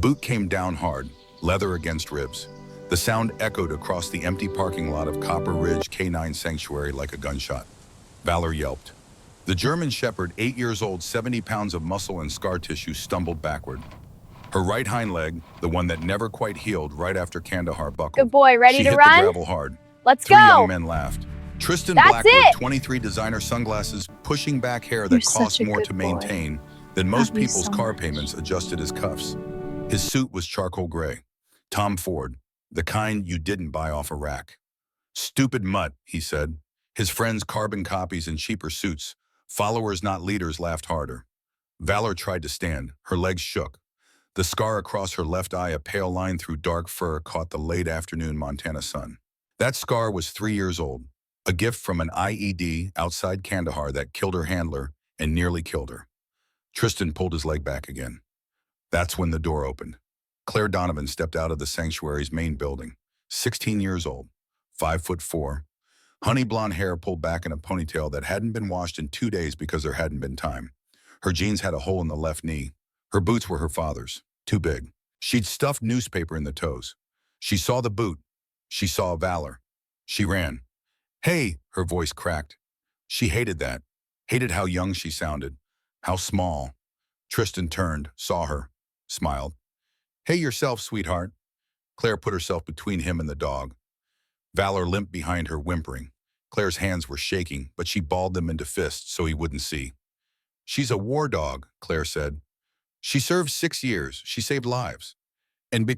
boot came down hard, leather against ribs. The sound echoed across the empty parking lot of Copper Ridge K9 Sanctuary like a gunshot. Valor yelped. The German Shepherd, 8 years old, 70 pounds of muscle and scar tissue, stumbled backward. Her right hind leg, the one that never quite healed right after Kandahar buckled. Good boy, ready she to hit run? the gravel hard. Let's Three go. young men laughed. Tristan That's Blackwood, it. 23, designer sunglasses, pushing back hair You're that such cost a more good to boy. maintain than most Love you people's so car much. payments, adjusted his cuffs. His suit was charcoal gray. Tom Ford, the kind you didn't buy off a rack. Stupid mutt, he said. His friends' carbon copies and cheaper suits. Followers, not leaders, laughed harder. Valor tried to stand. Her legs shook. The scar across her left eye, a pale line through dark fur, caught the late afternoon Montana sun. That scar was 3 years old, a gift from an IED outside Kandahar that killed her handler and nearly killed her. Tristan pulled his leg back again. That's when the door opened. Claire Donovan stepped out of the sanctuary's main building, 16 years old, 5'4", honey blonde hair pulled back in a ponytail that hadn't been washed in 2 days because there hadn't been time. Her jeans had a hole in the left knee. Her boots were her father's, too big. She'd stuffed newspaper in the toes. She saw the boot. She saw Valor. She ran. Hey, her voice cracked. She hated that. Hated how young she sounded. How small. Tristan turned, saw her, smiled. Hey yourself, sweetheart. Claire put herself between him and the dog. Valor limped behind her, whimpering. Claire's hands were shaking, but she balled them into fists so he wouldn't see. She's a war dog, Claire said. She served 6 years. She saved lives. And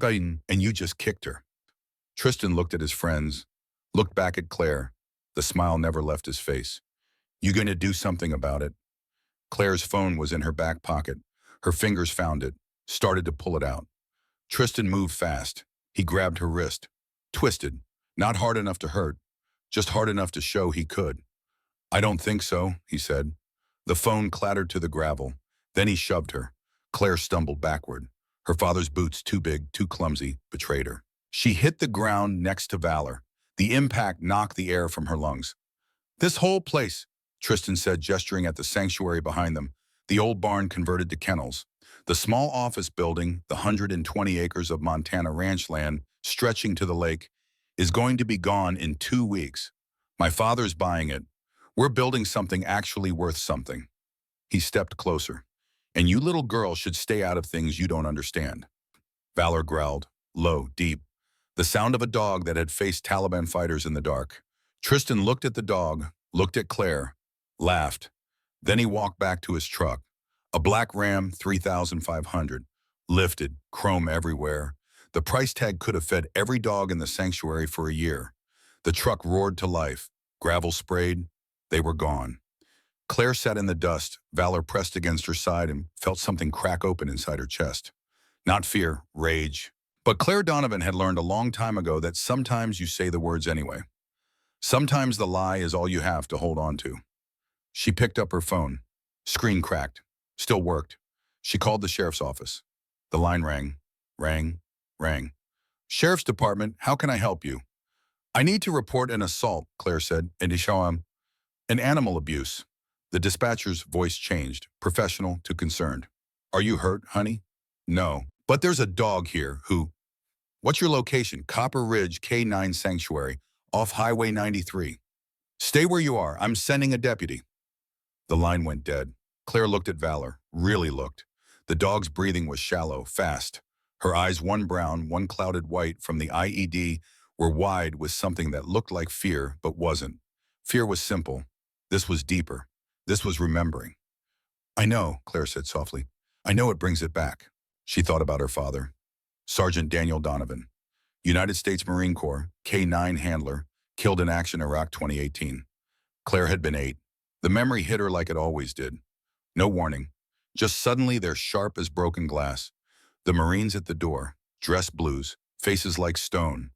you just kicked her. Tristan looked at his friends, looked back at Claire. The smile never left his face. You going to do something about it? Claire's phone was in her back pocket. Her fingers found it, started to pull it out. Tristan moved fast. He grabbed her wrist, twisted, not hard enough to hurt, just hard enough to show he could. I don't think so, he said. The phone clattered to the gravel. Then he shoved her. Claire stumbled backward. Her father's boots, too big, too clumsy, betrayed her. She hit the ground next to Valor. The impact knocked the air from her lungs. This whole place, Tristan said, gesturing at the sanctuary behind them, the old barn converted to kennels. The small office building, the 120 acres of Montana ranch land stretching to the lake, is going to be gone in 2 weeks. My father's buying it. We're building something actually worth something. He stepped closer. And you little girls should stay out of things you don't understand. Valor growled, low, deep, the sound of a dog that had faced Taliban fighters in the dark. Tristan looked at the dog, looked at Claire, laughed. Then he walked back to his truck. A black Ram 3500, lifted, chrome everywhere. The price tag could have fed every dog in the sanctuary for a year. The truck roared to life. Gravel sprayed. They were gone. Claire sat in the dust. Valor pressed against her side and felt something crack open inside her chest. Not fear, rage. But Claire Donovan had learned a long time ago that sometimes you say the words anyway. Sometimes the lie is all you have to hold on to. She picked up her phone. Screen cracked. Still worked. She called the sheriff's office. The line rang, rang. Sheriff's Department, how can I help you? I need to report an assault, Claire said, and to show him an animal abuse. The dispatcher's voice changed, professional to concerned. Are you hurt, honey? No, but there's a dog here who... What's your location? Copper Ridge K9 Sanctuary, off Highway 93. Stay where you are. I'm sending a deputy. The line went dead. Claire looked at Valor, really looked. The dog's breathing was shallow, fast. Her eyes, one brown, one clouded white from the IED, were wide with something that looked like fear but wasn't. Fear was simple. This was deeper. This was remembering. I know, Claire said softly. I know it brings it back. She thought about her father. Sergeant Daniel Donovan, United States Marine Corps, K9 handler, killed in action Iraq 2018. Claire had been 8. The memory hit her like it always did. No warning. Just suddenly they're sharp as broken glass. The Marines at the door, dress blues, faces like stone.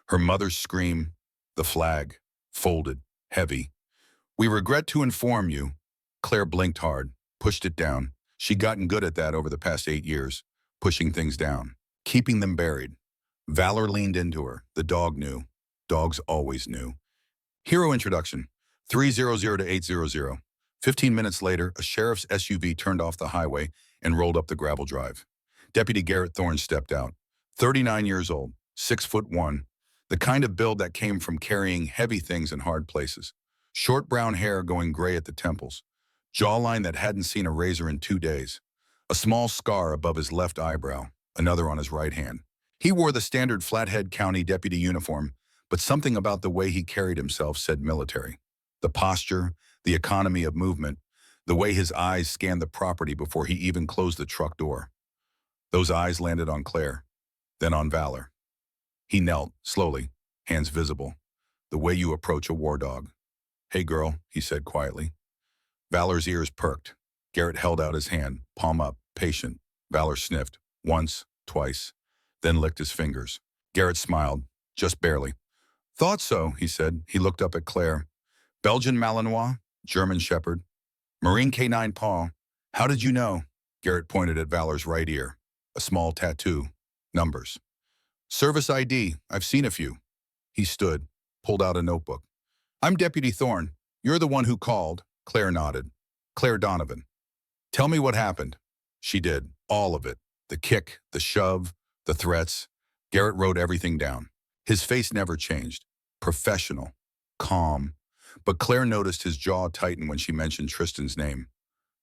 Her mother's scream, the flag, folded, heavy. We regret to inform you. Claire blinked hard, pushed it down. She'd gotten good at that over the past 8 years, pushing things down, keeping them buried. Valor leaned into her. The dog knew. Dogs always knew. Hero introduction, 300 to 800. 15 minutes later, a sheriff's SUV turned off the highway and rolled up the gravel drive. Deputy Garrett Thorne stepped out. 39 years old, 6'1", the kind of build that came from carrying heavy things in hard places. Short brown hair going gray at the temples. Jawline that hadn't seen a razor in 2 days. A small scar above his left eyebrow, another on his right hand. He wore the standard Flathead County deputy uniform, but something about the way he carried himself said military. The posture, the economy of movement, the way his eyes scanned the property before he even closed the truck door. Those eyes landed on Claire, then on Valor. He knelt, slowly, hands visible, the way you approach a war dog. "Hey girl," he said quietly. Valor's ears perked. Garrett held out his hand, palm up, patient. Valor sniffed, once, twice, then licked his fingers. Garrett smiled, just barely. "Thought so," he said. He looked up at Claire. "Belgian Malinois, German Shepherd, Marine Canine Paw. How did you know?" Garrett pointed at Valor's right ear. A small tattoo. Numbers. "Service ID. I've seen a few." He stood, pulled out a notebook. "I'm Deputy Thorne. You're the one who called." Claire nodded. "Claire Donovan. Tell me what happened." She did. All of it. The kick, the shove, the threats. Garrett wrote everything down. His face never changed. Professional. Calm. But Claire noticed his jaw tighten when she mentioned Tristan's name.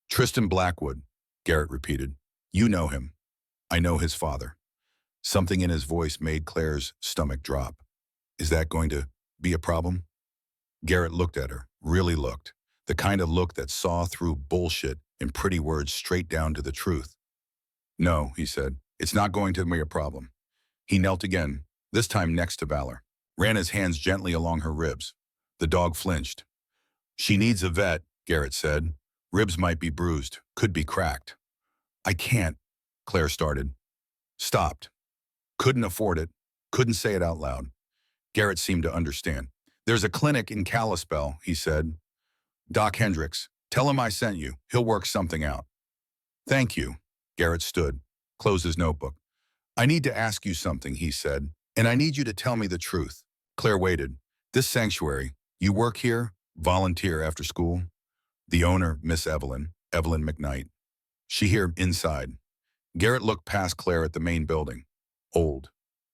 "Tristan Blackwood," Garrett repeated. "You know him." "I know his father." Something in his voice made Claire's stomach drop. "Is that going to be a problem?" Garrett looked at her, really looked. The kind of look that saw through bullshit and pretty words straight down to the truth. "No," he said. "It's not going to be a problem." He knelt again, this time next to Valor. Ran his hands gently along her ribs. The dog flinched. "She needs a vet," Garrett said. "Ribs might be bruised, could be cracked." "I can't," Claire started. Stopped. Couldn't afford it. Couldn't say it out loud. Garrett seemed to understand. "There's a clinic in Kalispell," he said. "Doc Hendricks. Tell him I sent you. He'll work something out." "Thank you." Garrett stood, closed his notebook. "I need to ask you something," he said, "and I need you to tell me the truth." Claire waited. "This sanctuary, you work here? Volunteer after school?" The owner, Miss Evelyn McKnight. "She here inside." Garrett looked past Claire at the main building. Old.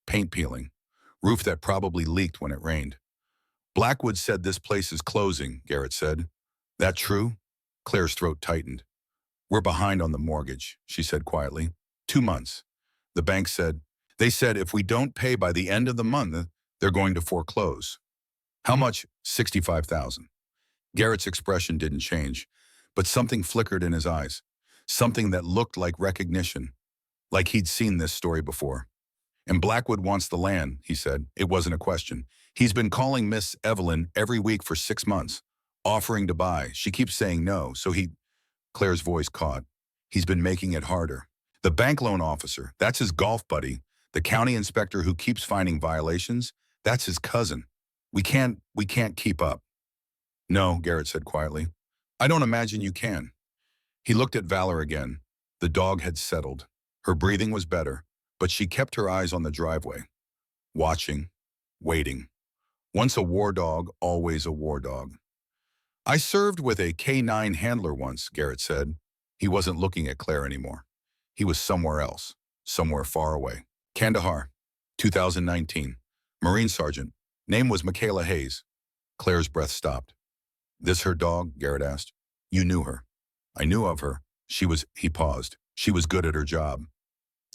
Paint peeling. Roof that probably leaked when it rained. "Blackwood said this place is closing," Garrett said. "That true?" Claire's throat tightened. "We're behind on the mortgage," she said quietly. 2 months. The bank said, they said if we don't pay by the end of the month, they're going to foreclose. "How much?" $65,000. Garrett's expression didn't change, but something flickered in his eyes. Something that looked like recognition, like he'd seen this story before. "And Blackwood wants the land," he said. It wasn't a question. "He's been calling Miss Evelyn every week for 6 months, offering to buy. She keeps saying no, so he—" Claire's voice caught. "He's been making it harder. The bank loan officer, that's his golf buddy. The county inspector who keeps finding violations, that's his cousin. We can't keep up." "No," Garrett said quietly. "I don't imagine you can." He looked at Valor again. The dog had settled. Her breathing was better, but she kept her eyes on the driveway. Watching, waiting. Once a war dog, always a war dog. "I served with a K9 handler once," Garrett said. He wasn't looking at Claire anymore. He was somewhere else, somewhere far away. "Kandahar, 2019. Marine Sergeant. Name was Michaela Hayes." Claire's breath stopped. "This her dog?" Garrett asked. "You knew her." "I knew of her. He paused. "She was good at her job.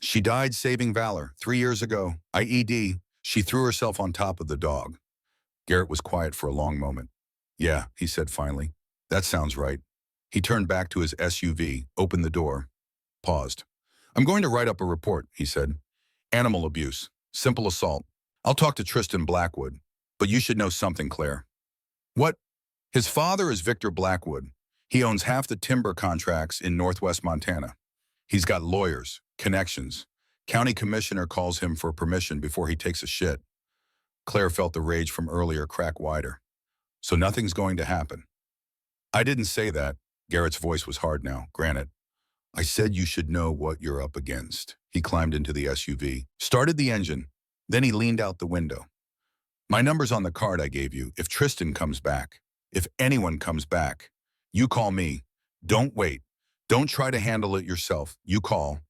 She died saving Valor 3 years ago. IED. She threw herself on top of the dog." Garrett was quiet for a long moment. "Yeah," he said finally. "That sounds right." He turned back to his SUV, opened the door, paused. "I'm going to write up a report," he said. "Animal abuse. Simple assault. I'll talk to Tristan Blackwood. But you should know something, Claire." "What?" "His father is Victor Blackwood. He owns half the timber contracts in northwest Montana. He's got lawyers, connections. County commissioner calls him for permission before he takes a shit." Claire felt the rage from earlier crack wider. "So nothing's going to happen." "I didn't say that." Garrett's voice was hard now, granted. "I said you should know what you're up against." He climbed into the SUV, started the engine, then he leaned out the window. "My number's on the card I gave you. If Tristan comes back, if anyone comes back, you call me. Don't wait. Don't try to handle it yourself. You call."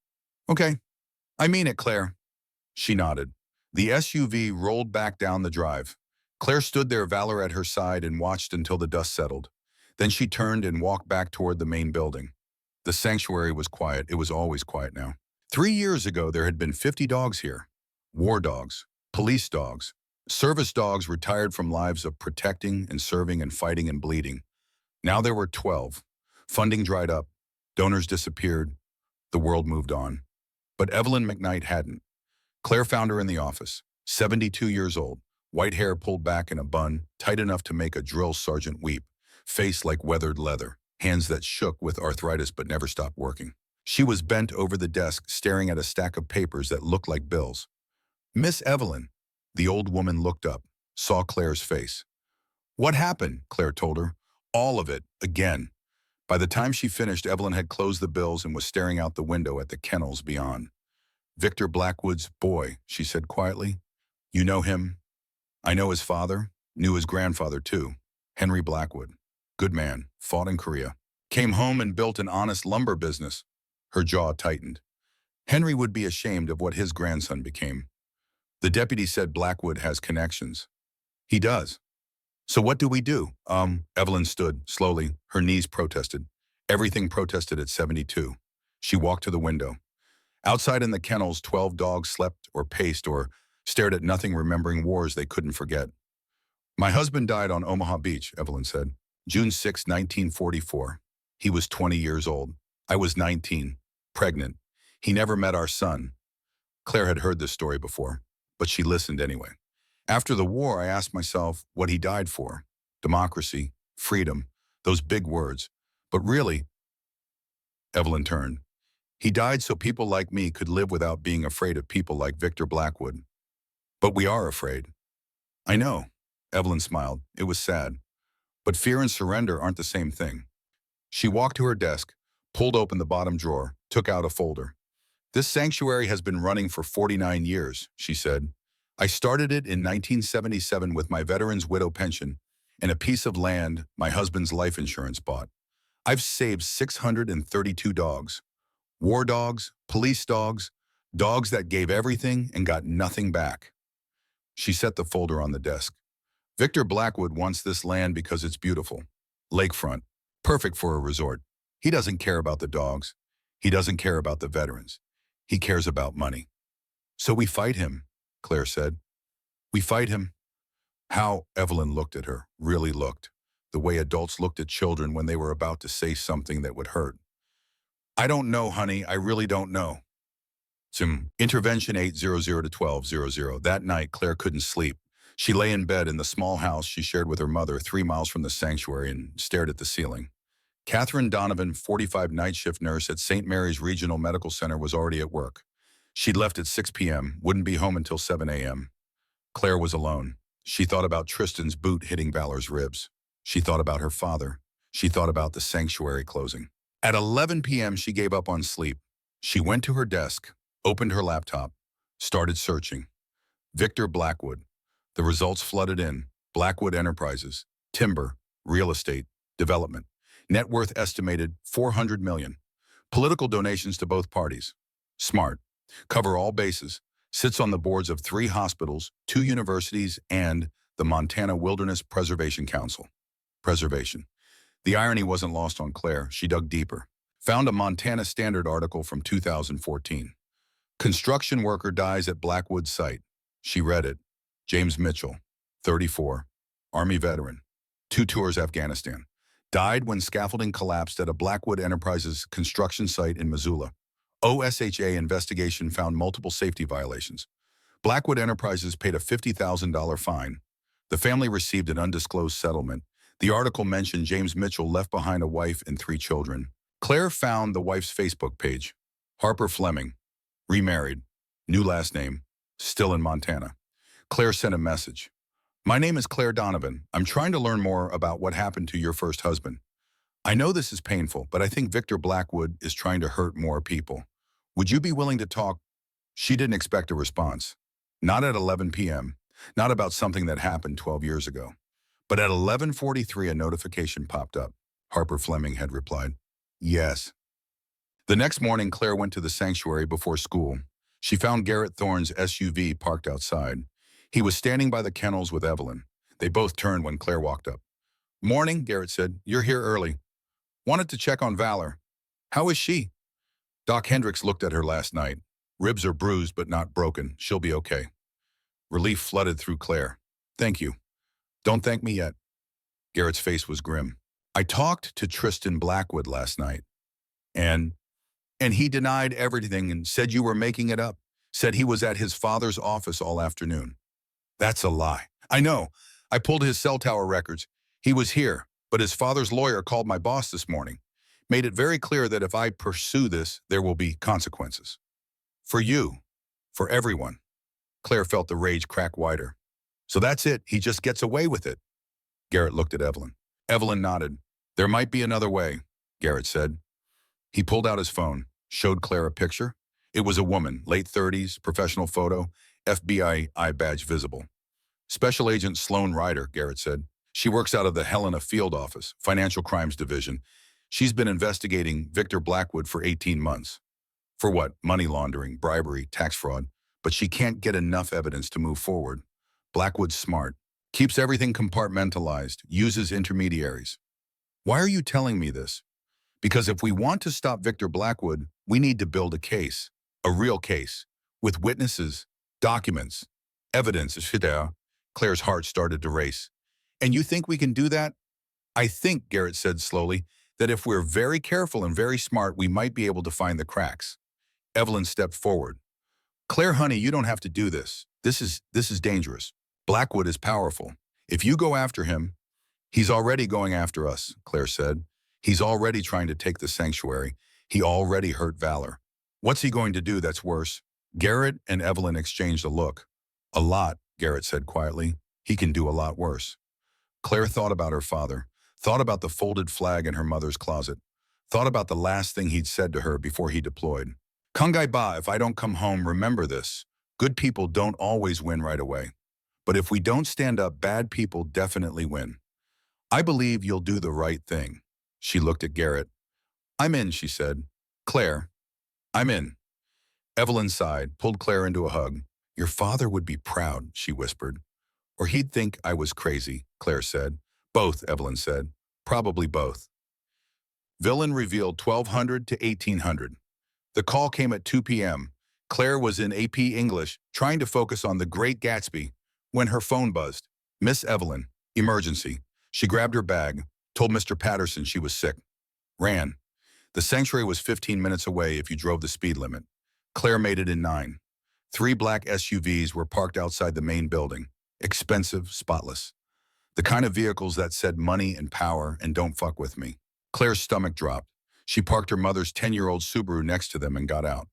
"Okay." I mean it, Claire. She nodded. The SUV rolled back down the drive. Claire stood there, Valor at her side, and watched until the dust settled. Then she turned and walked back toward the main building. The sanctuary was quiet. It was always quiet now. 3 years ago, there had been 50 dogs here. War dogs, police dogs, service dogs retired from lives of protecting and serving and fighting and bleeding. Now there were 12. Funding dried up. Donors disappeared. The world moved on. But Evelyn McKnight hadn't. Claire found her in the office, 72 years old, white hair pulled back in a bun, tight enough to make a drill sergeant weep, face like weathered leather, hands that shook with arthritis but never stopped working. She was bent over the desk, staring at a stack of papers that looked like bills. Miss Evelyn. The old woman looked up, saw Claire's face. What happened? Claire told her. All of it, again. By the time she finished, Evelyn had closed the bills and was staring out the window at the kennels beyond. Victor Blackwood's boy, she said quietly. You know him? I know his father, knew his grandfather too. Henry Blackwood. Good man, fought in Korea. Came home and built an honest lumber business. Her jaw tightened. Henry would be ashamed of what his grandson became. The deputy said Blackwood has connections. He does. So what do we do? Evelyn stood, slowly, her knees protested. Everything protested at 72. She walked to the window. Outside in the kennels, 12 dogs slept or paced or stared at nothing, remembering wars they couldn't forget. My husband died on Omaha Beach, Evelyn said. June 6, 1944. He was 20 years old. I was 19, pregnant. He never met our son. Claire had heard this story before, but she listened anyway. After the war, I asked myself what he died for. Democracy, freedom, those big words. But really, Evelyn turned. He died so people like me could live without being afraid of people like Victor Blackwood. But we are afraid. I know. Evelyn smiled. It was sad. But fear and surrender aren't the same thing. She walked to her desk, pulled open the bottom drawer, took out a folder. This sanctuary has been running for 49 years, she said. I started it in 1977 with my veteran's widow pension and a piece of land my husband's life insurance bought. I've saved 632 dogs. War dogs, police dogs, dogs that gave everything and got nothing back. She set the folder on the desk. Victor Blackwood wants this land because it's beautiful. Lakefront, perfect for a resort. He doesn't care about the dogs. He doesn't care about the veterans. He cares about money. So we fight him, Claire said. We fight him. How? Evelyn looked at her, really looked, the way adults looked at children when they were about to say something that would hurt. I don't know, honey, I really don't know. Intervention 800 to 1200. That night, Claire couldn't sleep. She lay in bed in the small house she shared with her mother 3 miles from the sanctuary and stared at the ceiling. Catherine Donovan, 45 night shift nurse at St. Mary's Regional Medical Center, was already at work. She'd left at 6 p.m., wouldn't be home until 7 a.m. Claire was alone. She thought about Tristan's boot hitting Valor's ribs. She thought about her father. She thought about the sanctuary closing. At 11 p.m., she gave up on sleep. She went to her desk, opened her laptop, started searching. Victor Blackwood. The results flooded in. Blackwood Enterprises, timber, real estate, development. Net worth estimated $400 million. Political donations to both parties. Smart. Cover all bases. Sits on the boards of 3 hospitals, 2 universities, and the Montana Wilderness Preservation Council. Preservation. The irony wasn't lost on Claire. She dug deeper. Found a Montana Standard article from 2014. Construction worker dies at Blackwood site. She read it. James Mitchell, 34, Army veteran, 2 tours Afghanistan. Died when scaffolding collapsed at a Blackwood Enterprises construction site in Missoula. OSHA investigation found multiple safety violations. Blackwood Enterprises paid a $50,000 fine. The family received an undisclosed settlement. The article mentioned James Mitchell left behind a wife and 3 children. Claire found the wife's Facebook page. Harper Fleming, remarried, new last name, still in Montana. Claire sent a message. My name is Claire Donovan. I'm trying to learn more about what happened to your first husband. I know this is painful, but I think Victor Blackwood is trying to hurt more people. Would you be willing to talk? She didn't expect a response. Not at 11 p.m., not about something that happened 12 years ago. But at 11:43, a notification popped up. Harper Fleming had replied, yes. The next morning, Claire went to the sanctuary before school. She found Garrett Thorne's SUV parked outside. He was standing by the kennels with Evelyn. They both turned when Claire walked up. "Morning," Garrett said. "You're here early. Wanted to check on Valor. How is she?" Doc Hendricks looked at her last night. "Ribs are bruised but not broken. She'll be okay." Relief flooded through Claire. "Thank you. Don't thank me yet." Garrett's face was grim. "I talked to Tristan Blackwood last night, and he denied everything and said you were making it up. Said he was at his father's office all afternoon." "That's a lie." "I know. I pulled his cell tower records. He was here, but his father's lawyer called my boss this morning. Made it very clear that if I pursue this, there will be consequences. For you. For everyone." Claire felt the rage crack wider. "So that's it. He just gets away with it." Garrett looked at Evelyn. Evelyn nodded. "There might be another way," Garrett said. He pulled out his phone, showed Claire a picture. It was a woman, late 30s, professional photo, FBI badge visible. "Special Agent Sloan Ryder," Garrett said. "She works out of the Helena Field Office, Financial Crimes Division. She's been investigating Victor Blackwood for 18 months. For what? Money laundering, bribery, tax fraud. But she can't get enough evidence to move forward. Blackwood's smart. Keeps everything compartmentalized, uses intermediaries." "Why are you telling me this?" "Because if we want to stop Victor Blackwood, we need to build a case. A real case. With witnesses, documents, evidence." Claire's heart started to race. "And you think we can do that?" "I think," Garrett said slowly, "that if we're very careful and very smart, we might be able to find the cracks." Evelyn stepped forward. "Claire, honey, you don't have to do this. This is dangerous. Blackwood is powerful. If you go after him—" "He's already going after us," Claire said. "He's already trying to take the sanctuary. He already hurt Valor. What's he going to do that's worse?" Garrett and Evelyn exchanged a look. "A lot," Garrett said quietly. "He can do a lot worse." Claire thought about her father, thought about the folded flag in her mother's closet, thought about the last thing he'd said to her before he deployed. "Kangai ba, if I don't come home, remember this. Good people don't always win right away. But if we don't stand up, bad people definitely win. I believe you'll do the right thing." She looked at Garrett. "I'm in," she said. "Claire, I'm in." Evelyn sighed, pulled Claire into a hug. "Your father would be proud," she whispered. "Or he'd think I was crazy," Claire said. "Both," Evelyn said. "Probably both." Villain revealed 1200 to 1800. The call came at 2 p.m. Claire was in AP English, trying to focus on The Great Gatsby, when her phone buzzed. "Miss Evelyn, emergency." She grabbed her bag, told Mr. Patterson she was sick. Ran. The sanctuary was 15 minutes away if you drove the speed limit. Claire made it in 9. 3 black SUVs were parked outside the main building. Expensive, spotless. The kind of vehicles that said money and power and don't fuck with me. Claire's stomach dropped. She parked her mother's 10-year-old Subaru next to them and got out.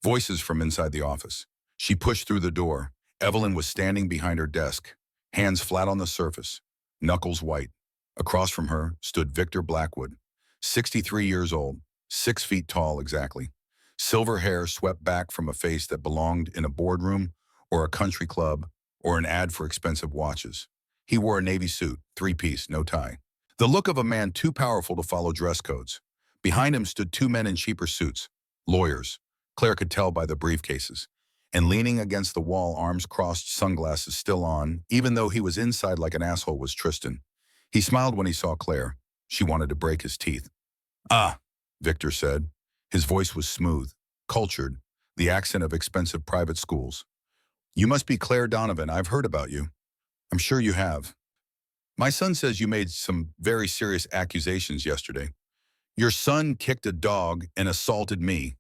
Voices from inside the office. She pushed through the door. Evelyn was standing behind her desk, hands flat on the surface, knuckles white. Across from her stood Victor Blackwood, 63 years old, 6 feet tall exactly. Silver hair swept back from a face that belonged in a boardroom or a country club or an ad for expensive watches. He wore a navy suit, 3-piece, no tie. The look of a man too powerful to follow dress codes. Behind him stood 2 men in cheaper suits, lawyers. Claire could tell by the briefcases. And leaning against the wall, arms crossed, sunglasses still on, even though he was inside like an asshole, was Tristan. He smiled when he saw Claire. She wanted to break his teeth. "Ah," Victor said. His voice was smooth, cultured, the accent of expensive private schools. "You must be Claire Donovan. I've heard about you." "I'm sure you have. My son says you made some very serious accusations yesterday. Your son kicked a dog and assaulted me.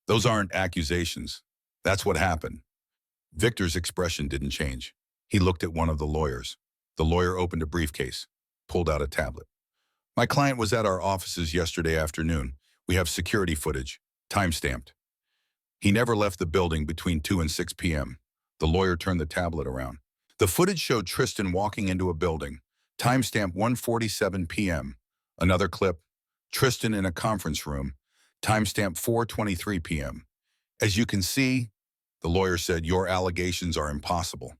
Those aren't accusations. That's what happened." Victor's expression didn't change. He looked at one of the lawyers. The lawyer opened a briefcase, pulled out a tablet. "My client was at our offices yesterday afternoon. We have security footage, time-stamped. He never left the building between 2 and 6 p.m. The lawyer turned the tablet around. The footage showed Tristan walking into a building, timestamp 1:47 p.m. Another clip, Tristan in a conference room, timestamp 4:23 p.m. "As you can see," the lawyer said, "your allegations are impossible."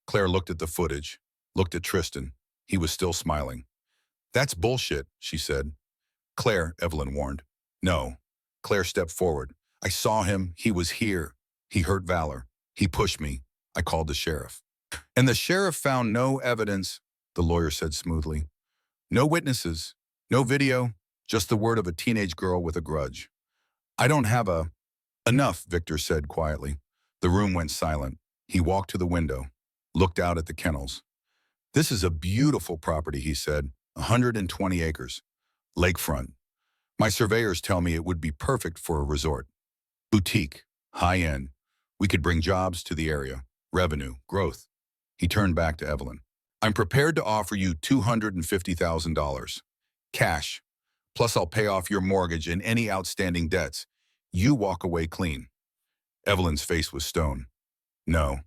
Claire looked at the footage, looked at Tristan. He was still smiling. "That's bullshit," she said. "Claire," Evelyn warned. "No." Claire stepped forward. "I saw him. He was here. He hurt Valor. He pushed me. I called the sheriff. And the sheriff found no evidence, the lawyer said smoothly. No witnesses, no video, just the word of a teenage girl with a grudge. I don't have a... Enough, Victor said quietly. The room went silent. He walked to the window, looked out at the kennels. This is a beautiful property, he said. 120 acres. Lakefront. My surveyors tell me it would be perfect for a resort. Boutique. High-end. We could bring jobs to the area. Revenue. Growth. He turned back to Evelyn. I'm prepared to offer you $250,000. Cash. Plus I'll pay off your mortgage and any outstanding debts. You walk away clean. Evelyn's face was stone. No.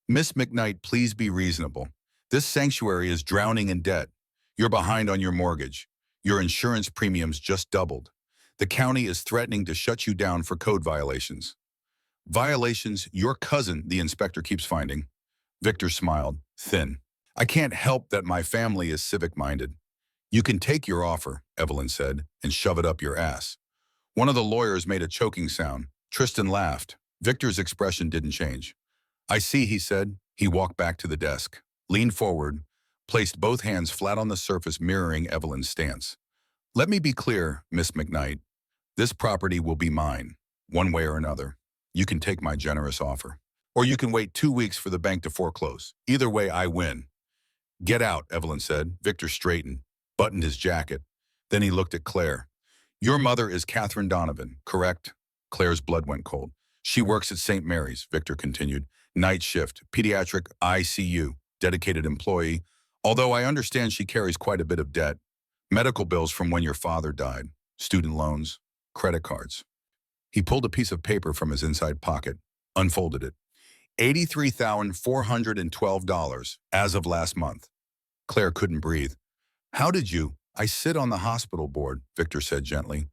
Miss McKnight, please be reasonable. This sanctuary is drowning in debt. You're behind on your mortgage. Your insurance premiums just doubled. The county is threatening to shut you down for code violations. Violations your cousin, the inspector keeps finding. Victor smiled, thin. I can't help that my family is civic-minded. You can take your offer, Evelyn said, and shove it up your ass. One of the lawyers made a choking sound. Tristan laughed. Victor's expression didn't change. I see, he said. He walked back to the desk, leaned forward, placed both hands flat on the surface mirroring Evelyn's stance. Let me be clear, Miss McKnight. This property will be mine, one way or another. You can take my generous offer. Or you can wait 2 weeks for the bank to foreclose. Either way, I win. Get out, Evelyn said. Victor straightened, buttoned his jacket. Then he looked at Claire. Your mother is Catherine Donovan, correct? Claire's blood went cold. She works at St. Mary's, Victor continued. Night shift, pediatric ICU, dedicated employee. Although I understand she carries quite a bit of debt. Medical bills from when your father died, student loans, credit cards. He pulled a piece of paper from his inside pocket, unfolded it. $83,412 as of last month. Claire couldn't breathe. How did you? I sit on the hospital board, Victor said gently.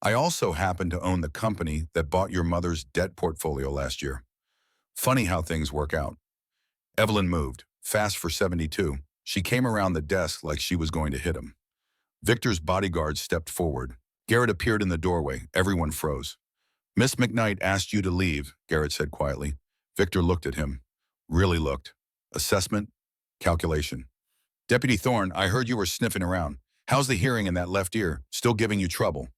I also happen to own the company that bought your mother's debt portfolio last year. Funny how things work out. Evelyn moved, fast for 72. She came around the desk like she was going to hit him. Victor's bodyguard stepped forward. Garrett appeared in the doorway. Everyone froze. Miss McKnight asked you to leave, Garrett said quietly. Victor looked at him. Really looked. Assessment? Calculation. Deputy Thorne, I heard you were sniffing around. How's the hearing in that left ear? Still giving you trouble?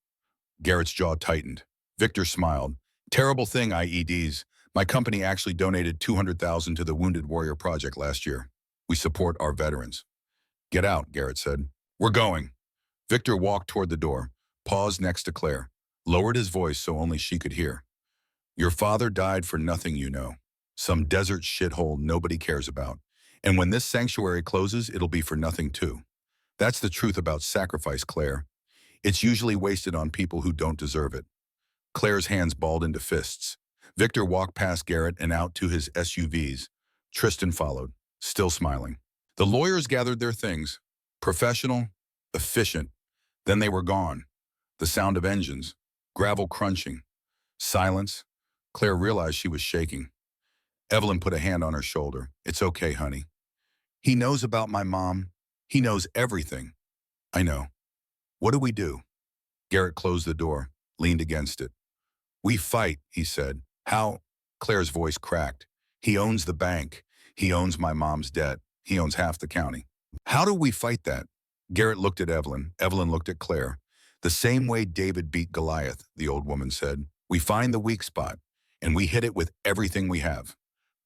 Garrett's jaw tightened. Victor smiled. Terrible thing, IEDs. My company actually donated $200,000 to the Wounded Warrior Project last year. We support our veterans. Get out, Garrett said. We're going. Victor walked toward the door, paused next to Claire, lowered his voice so only she could hear. Your father died for nothing, you know. Some desert shithole nobody cares about. And when this sanctuary closes, it'll be for nothing too. That's the truth about sacrifice, Claire. It's usually wasted on people who don't deserve it. Claire's hands balled into fists. Victor walked past Garrett and out to his SUVs. Tristan followed, still smiling. The lawyers gathered their things. Professional, efficient. Then they were gone. The sound of engines, gravel crunching, silence. Claire realized she was shaking. Evelyn put a hand on her shoulder. It's okay, honey. He knows about my mom. He knows everything. I know. What do we do? Garrett closed the door, leaned against it. We fight, he said. How? Claire's voice cracked. He owns the bank. He owns my mom's debt. He owns half the county. How do we fight that? Garrett looked at Evelyn. Evelyn looked at Claire. The same way David beat Goliath, the old woman said. We find the weak spot, and we hit it with everything we have.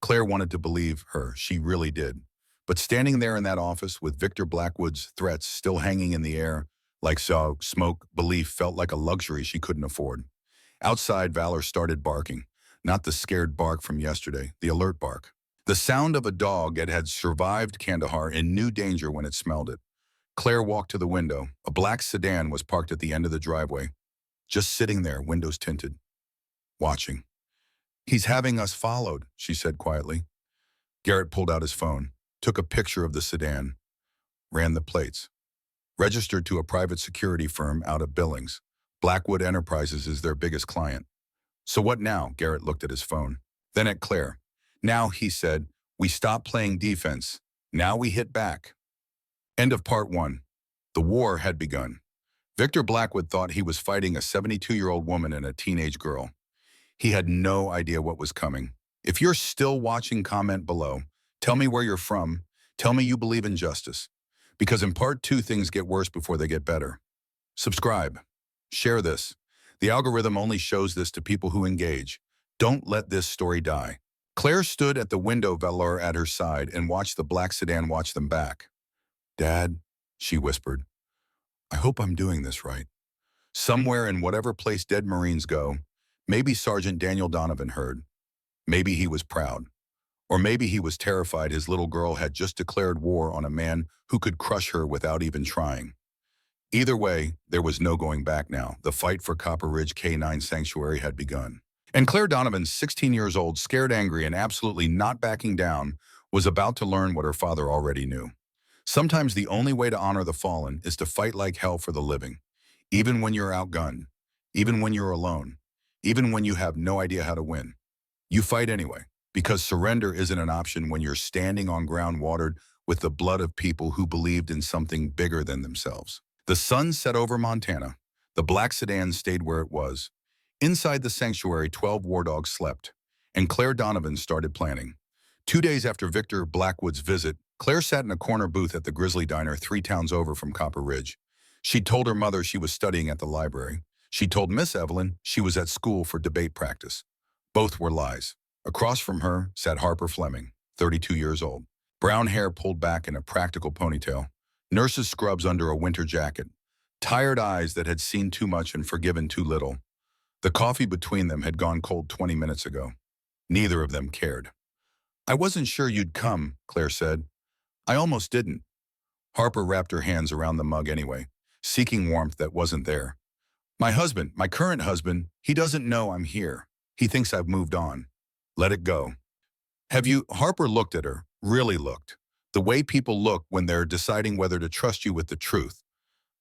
Claire wanted to believe her. She really did. But standing there in that office with Victor Blackwood's threats still hanging in the air, like smoke, belief felt like a luxury she couldn't afford. Outside, Valor started barking. Not the scared bark from yesterday, the alert bark. The sound of a dog that had survived Kandahar in new danger when it smelled it. Claire walked to the window. A black sedan was parked at the end of the driveway. Just sitting there, windows tinted. Watching. He's having us followed, she said quietly. Garrett pulled out his phone, took a picture of the sedan, ran the plates. Registered to a private security firm out of Billings. Blackwood Enterprises is their biggest client. So what now? Garrett looked at his phone. Then at Claire. Now, he said, we stop playing defense. Now we hit back. End of part 1. The war had begun. Victor Blackwood thought he was fighting a 72-year-old woman and a teenage girl. He had no idea what was coming. If you're still watching, comment below. Tell me where you're from. Tell me you believe in justice. Because in part 2, things get worse before they get better. Subscribe. Share this. The algorithm only shows this to people who engage. Don't let this story die. Claire stood at the window, Valor at her side, and watched the black sedan watch them back. "Dad," she whispered, "I hope I'm doing this right." Somewhere in whatever place dead Marines go, maybe Sergeant Daniel Donovan heard. Maybe he was proud. Or maybe he was terrified his little girl had just declared war on a man who could crush her without even trying. Either way, there was no going back now. The fight for Copper Ridge K-9 Sanctuary had begun. And Claire Donovan, 16 years old, scared, angry, and absolutely not backing down, was about to learn what her father already knew. Sometimes the only way to honor the fallen is to fight like hell for the living. Even when you're outgunned, even when you're alone, even when you have no idea how to win. You fight anyway, because surrender isn't an option when you're standing on ground watered with the blood of people who believed in something bigger than themselves. The sun set over Montana. The black sedan stayed where it was. Inside the sanctuary, 12 war dogs slept, and Claire Donovan started planning. 2 days after Victor Blackwood's visit, Claire sat in a corner booth at the Grizzly Diner 3 towns over from Copper Ridge. She told her mother she was studying at the library. She told Miss Evelyn she was at school for debate practice. Both were lies. Across from her sat Harper Fleming, 32 years old. Brown hair pulled back in a practical ponytail. Nurse's scrubs under a winter jacket. Tired eyes that had seen too much and forgiven too little. The coffee between them had gone cold 20 minutes ago. Neither of them cared. "I wasn't sure you'd come," Claire said. "I almost didn't." Harper wrapped her hands around the mug anyway, seeking warmth that wasn't there. "My husband, my current husband, he doesn't know I'm here. He thinks I've moved on. Let it go." "Have you?" Harper looked at her, really looked. The way people look when they're deciding whether to trust you with the truth.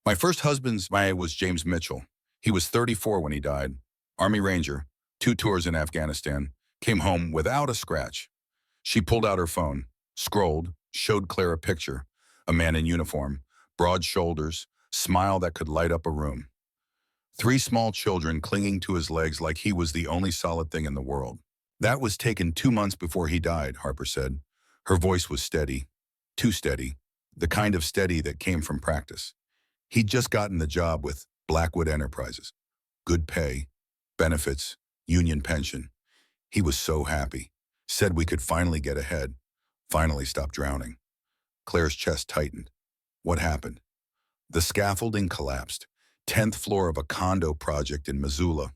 "My first husband's name was James Mitchell. He was 34 when he died. Army Ranger, 2 tours in Afghanistan, came home without a scratch." She pulled out her phone, scrolled, showed Claire a picture. A man in uniform, broad shoulders, smile that could light up a room. 3 small children clinging to his legs like he was the only solid thing in the world. "That was taken 2 months before he died," Harper said. Her voice was steady, too steady, the kind of steady that came from practice. "He'd just gotten the job with Blackwood Enterprises. Good pay, benefits, union pension. He was so happy. Said we could finally get ahead, finally stop drowning." Claire's chest tightened. What happened? The scaffolding collapsed. 10th floor of a condo project in Missoula.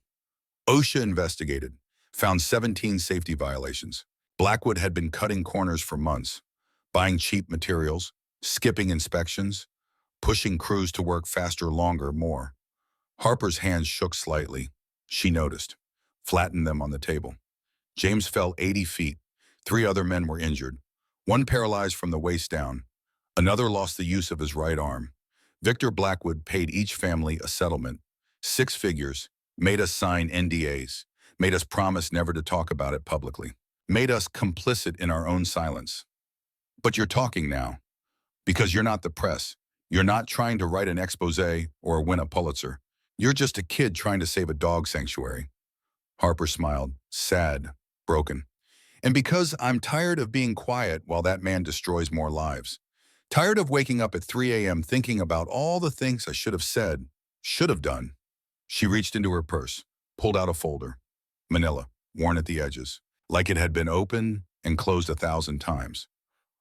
OSHA investigated, found 17 safety violations. Blackwood had been cutting corners for months, buying cheap materials, skipping inspections, pushing crews to work faster, longer, more. Harper's hands shook slightly. She noticed, flattened them on the table. James fell 80 feet. 3 other men were injured. One paralyzed from the waist down. Another lost the use of his right arm. Victor Blackwood paid each family a settlement, 6 figures, made us sign NDAs, made us promise never to talk about it publicly, made us complicit in our own silence. But you're talking now, because you're not the press. You're not trying to write an expose or win a Pulitzer. You're just a kid trying to save a dog sanctuary. Harper smiled, sad, broken. "And because I'm tired of being quiet while that man destroys more lives. Tired of waking up at 3 a.m. thinking about all the things I should have said, should have done." She reached into her purse, pulled out a folder. Manila, worn at the edges, like it had been opened and closed 1,000 times.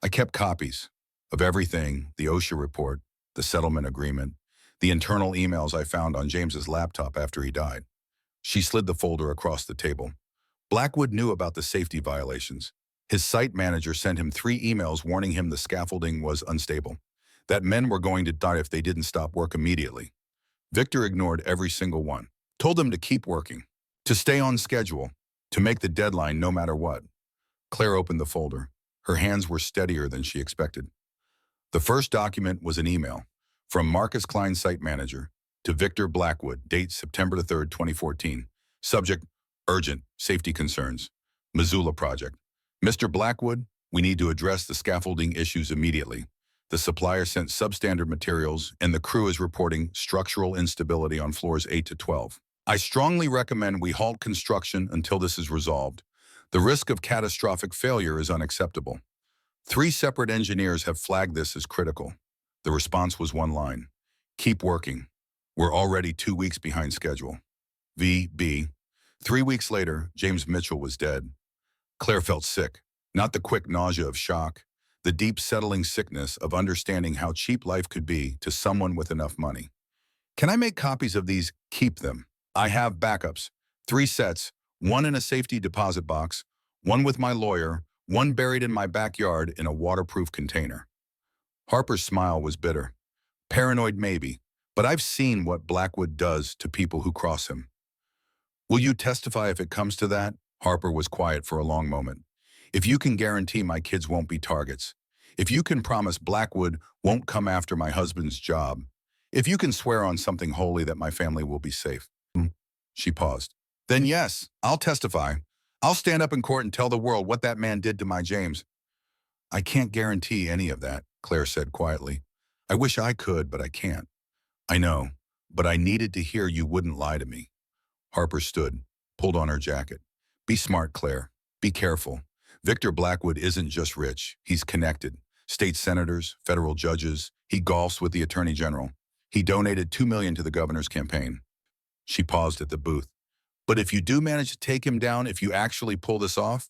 "I kept copies of everything, the OSHA report, the settlement agreement, the internal emails I found on James's laptop after he died." She slid the folder across the table. Blackwood knew about the safety violations. His site manager sent him 3 emails warning him the scaffolding was unstable, that men were going to die if they didn't stop work immediately. Victor ignored every single one, told them to keep working, to stay on schedule, to make the deadline no matter what. Claire opened the folder. Her hands were steadier than she expected. The first document was an email from Marcus Klein, site manager, to Victor Blackwood, date September 3, 2014. Subject, urgent, safety concerns, Missoula project. "Mr. Blackwood, we need to address the scaffolding issues immediately. The supplier sent substandard materials and the crew is reporting structural instability on floors 8 to 12. I strongly recommend we halt construction until this is resolved. The risk of catastrophic failure is unacceptable. 3 separate engineers have flagged this as critical. The response was one line. Keep working. We're already 2 weeks behind schedule. VB. 3 weeks later, James Mitchell was dead. Claire felt sick, not the quick nausea of shock, the deep settling sickness of understanding how cheap life could be to someone with enough money. Can I make copies of these? Keep them. I have backups. 3 sets, 1 in a safety deposit box, 1 with my lawyer, 1 buried in my backyard in a waterproof container. Harper's smile was bitter. Paranoid maybe, but I've seen what Blackwood does to people who cross him. Will you testify if it comes to that? Harper was quiet for a long moment. If you can guarantee my kids won't be targets. If you can promise Blackwood won't come after my husband's job. If you can swear on something holy that my family will be safe. She paused. Then yes, I'll testify. I'll stand up in court and tell the world what that man did to my James. I can't guarantee any of that, Claire said quietly. I wish I could, but I can't. I know, but I needed to hear you wouldn't lie to me. Harper stood, pulled on her jacket. Be smart, Claire. Be careful. Victor Blackwood isn't just rich. He's connected. State senators, federal judges. He golfs with the attorney general. He donated $2 million to the governor's campaign. She paused at the booth. But if you do manage to take him down, if you actually pull this off?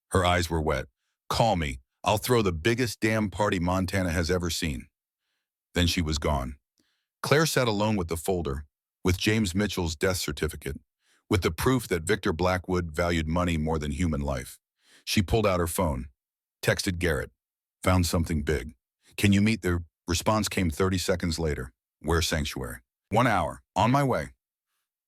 Her eyes were wet. Call me. I'll throw the biggest damn party Montana has ever seen. Then she was gone. Claire sat alone with the folder, with James Mitchell's death certificate, with the proof that Victor Blackwood valued money more than human life. She pulled out her phone, texted Garrett, found something big. Can you meet? The response came 30 seconds later. Where sanctuary? 1 hour. On my way.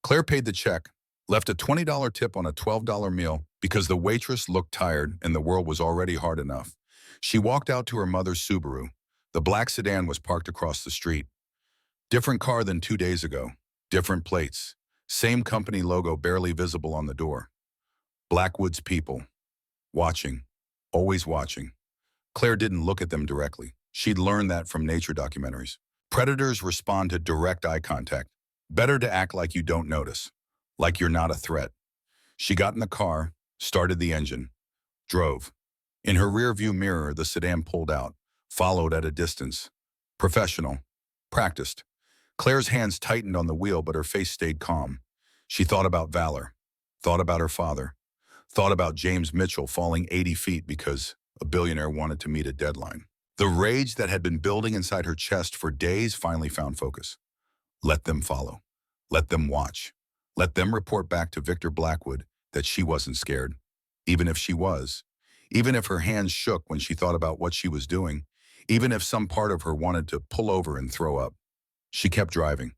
Claire paid the check, left a $20 tip on a $12 meal because the waitress looked tired and the world was already hard enough. She walked out to her mother's Subaru. The black sedan was parked across the street. Different car than 2 days ago. Different plates. Same company logo barely visible on the door. Blackwood's people. Watching. Always watching. Claire didn't look at them directly. She'd learned that from nature documentaries. Predators respond to direct eye contact. Better to act like you don't notice. Like you're not a threat. She got in the car, started the engine, drove. In her rearview mirror, the sedan pulled out, followed at a distance. Professional. Practiced. Claire's hands tightened on the wheel, but her face stayed calm. She thought about valor, thought about her father, thought about James Mitchell falling 80 feet because a billionaire wanted to meet a deadline. The rage that had been building inside her chest for days finally found focus. Let them follow. Let them watch. Let them report back to Victor Blackwood that she wasn't scared, even if she was, even if her hands shook when she thought about what she was doing, even if some part of her wanted to pull over and throw up. She kept driving.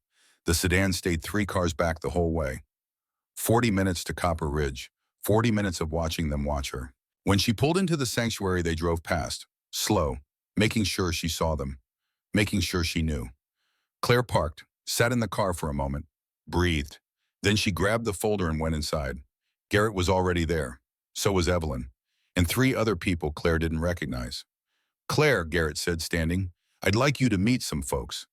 The sedan stayed 3 cars back the whole way. 40 minutes to Copper Ridge, 40 minutes of watching them watch her. When she pulled into the sanctuary, they drove past, slow, making sure she saw them, making sure she knew. Claire parked, sat in the car for a moment, breathed. Then she grabbed the folder and went inside. Garrett was already there. So was Evelyn. And 3 other people Claire didn't recognize. Claire, Garrett said, standing, I'd like you to meet some folks.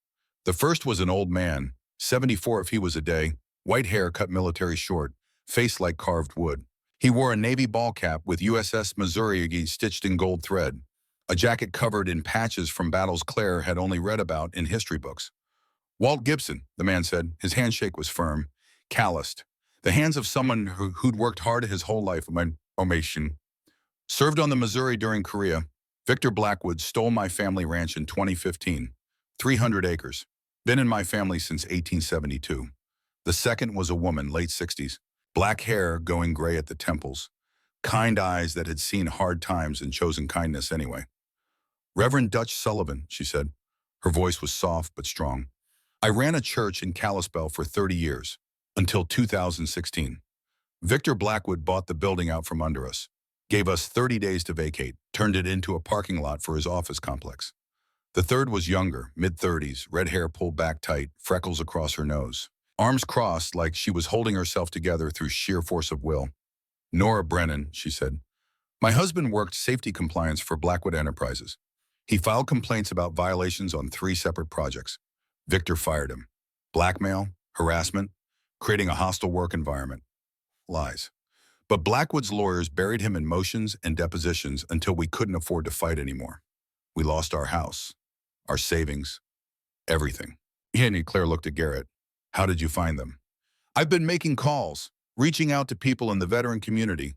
The first was an old man, 74 if he was a day, white hair cut military short, face like carved wood. He wore a Navy ball cap with USS Missouri stitched in gold thread, a jacket covered in patches from battles Claire had only read about in history books. Walt Gibson, the man said. His handshake was firm, calloused. The hands of someone who'd worked hard his whole life. Served on the Missouri during Korea. Victor Blackwood stole my family ranch in 2015. 300 acres. Been in my family since 1872. The second was a woman, late 60s. Black hair going gray at the temples. Kind eyes that had seen hard times and chosen kindness anyway. Reverend Dutch Sullivan, she said. Her voice was soft but strong. I ran a church in Kalispell for 30 years, until 2016. Victor Blackwood bought the building out from under us, gave us 30 days to vacate, turned it into a parking lot for his office complex. The third was younger, mid-30s, red hair pulled back tight, freckles across her nose. Arms crossed like she was holding herself together through sheer force of will. Nora Brennan, she said. My husband worked safety compliance for Blackwood Enterprises. He filed complaints about violations on 3 separate projects. Victor fired him. Blackmail, harassment, creating a hostile work environment. Lies. But Blackwood's lawyers buried him in motions and depositions until we couldn't afford to fight anymore. We lost our house, our savings, everything. And Claire looked at Garrett. How did you find them? I've been making calls, reaching out to people in the veteran community.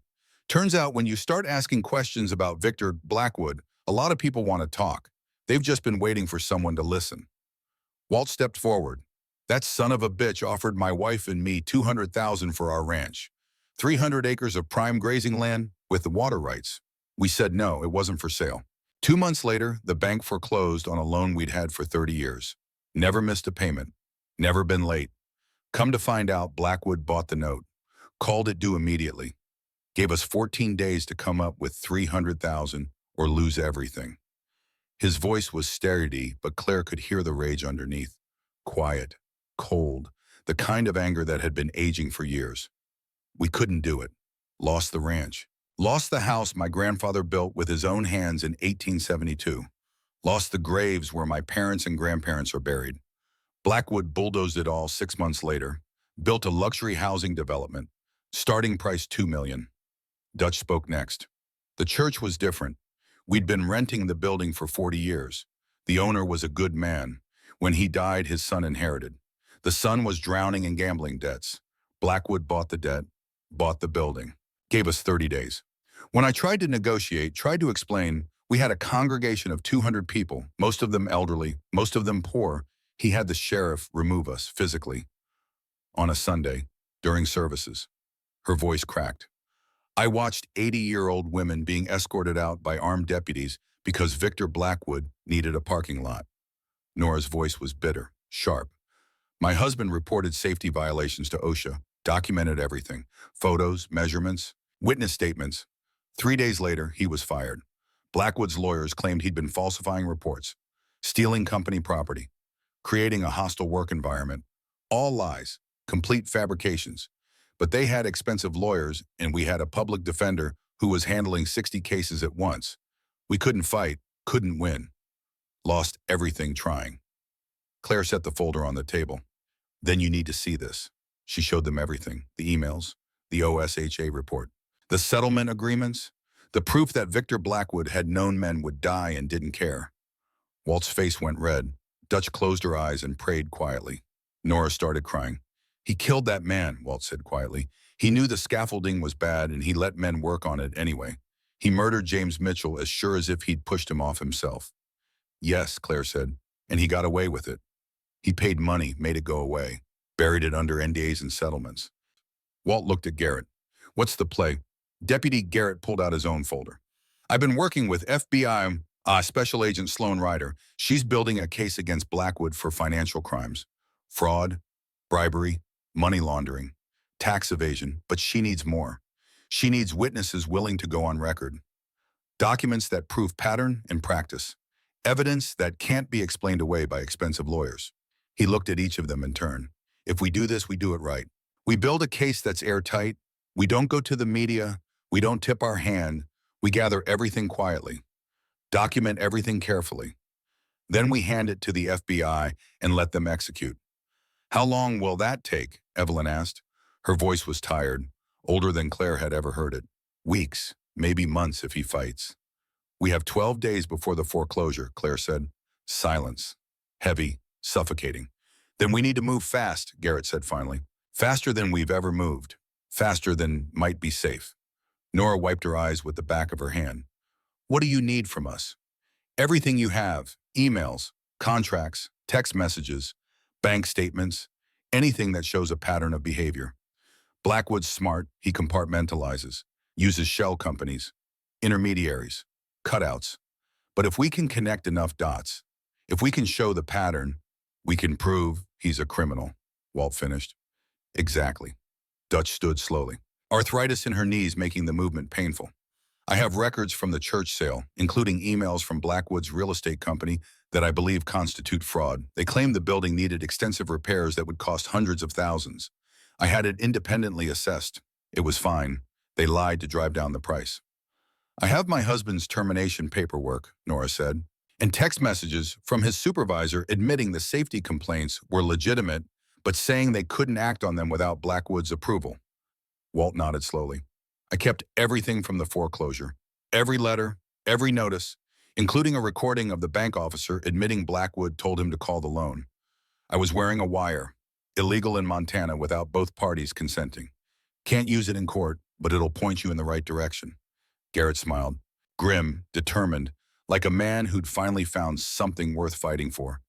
Turns out when you start asking questions about Victor Blackwood, a lot of people want to talk. They've just been waiting for someone to listen. Walt stepped forward. That son of a bitch offered my wife and me $200,000 for our ranch. 300 acres of prime grazing land with the water rights. We said no, it wasn't for sale. 2 months later, the bank foreclosed on a loan we'd had for 30 years. Never missed a payment. Never been late. Come to find out, Blackwood bought the note, called it due immediately, gave us 14 days to come up with $300,000 or lose everything. His voice was steady, but Claire could hear the rage underneath. Quiet, cold, the kind of anger that had been aging for years. We couldn't do it. Lost the ranch. Lost the house my grandfather built with his own hands in 1872. Lost the graves where my parents and grandparents are buried. Blackwood bulldozed it all 6 months later, built a luxury housing development, starting price $2 million. Dutch spoke next. The church was different. We'd been renting the building for 40 years. The owner was a good man. When he died, his son inherited. The son was drowning in gambling debts. Blackwood bought the debt, bought the building, gave us 30 days. When I tried to negotiate, tried to explain, we had a congregation of 200 people, most of them elderly, most of them poor. He had the sheriff remove us physically. On a Sunday, during services. Her voice cracked. I watched 80-year-old women being escorted out by armed deputies because Victor Blackwood needed a parking lot. Nora's voice was bitter, sharp. My husband reported safety violations to OSHA, documented everything, photos, measurements, witness statements. 3 days later, he was fired. Blackwood's lawyers claimed he'd been falsifying reports, stealing company property, creating a hostile work environment. All lies, complete fabrications. But they had expensive lawyers, and we had a public defender who was handling 60 cases at once. We couldn't fight, couldn't win. Lost everything trying. Claire set the folder on the table. Then you need to see this. She showed them everything, the emails, the OSHA report, the settlement agreements, the proof that Victor Blackwood had known men would die and didn't care. Walt's face went red. Dutch closed her eyes and prayed quietly. Nora started crying. He killed that man, Walt said quietly. He knew the scaffolding was bad and he let men work on it anyway. He murdered James Mitchell as sure as if he'd pushed him off himself. Yes, Claire said, and he got away with it. He paid money, made it go away, buried it under NDAs and settlements. Walt looked at Garrett. What's the play? Deputy Garrett pulled out his own folder. I've been working with FBI Special Agent Sloan Ryder. She's building a case against Blackwood for financial crimes. Fraud, bribery, money laundering, tax evasion, but she needs more. She needs witnesses willing to go on record. Documents that prove pattern and practice. Evidence that can't be explained away by expensive lawyers. He looked at each of them in turn. If we do this, we do it right. We build a case that's airtight. We don't go to the media. We don't tip our hand. We gather everything quietly. Document everything carefully. Then we hand it to the FBI and let them execute. How long will that take? Evelyn asked. Her voice was tired, older than Claire had ever heard it. Weeks, maybe months if he fights. We have 12 days before the foreclosure, Claire said. Silence. Heavy, suffocating. Then we need to move fast, Garrett said finally. Faster than we've ever moved. Faster than might be safe. Nora wiped her eyes with the back of her hand. What do you need from us? Everything you have. Emails, contracts, text messages, bank statements, anything that shows a pattern of behavior. Blackwood's smart, he compartmentalizes, uses shell companies, intermediaries, cutouts. But if we can connect enough dots, if we can show the pattern, we can prove he's a criminal, Walt finished. Exactly. Dutch stood slowly, arthritis in her knees making the movement painful. I have records from the church sale, including emails from Blackwood's real estate company that I believe constitute fraud. They claimed the building needed extensive repairs that would cost hundreds of thousands. I had it independently assessed. It was fine. They lied to drive down the price. I have my husband's termination paperwork, Nora said, and text messages from his supervisor admitting the safety complaints were legitimate, but saying they couldn't act on them without Blackwood's approval. Walt nodded slowly. I kept everything from the foreclosure. Every letter, every notice, including a recording of the bank officer admitting Blackwood told him to call the loan. I was wearing a wire, illegal in Montana without both parties consenting. Can't use it in court, but it'll point you in the right direction. Garrett smiled, grim, determined, like a man who'd finally found something worth fighting for.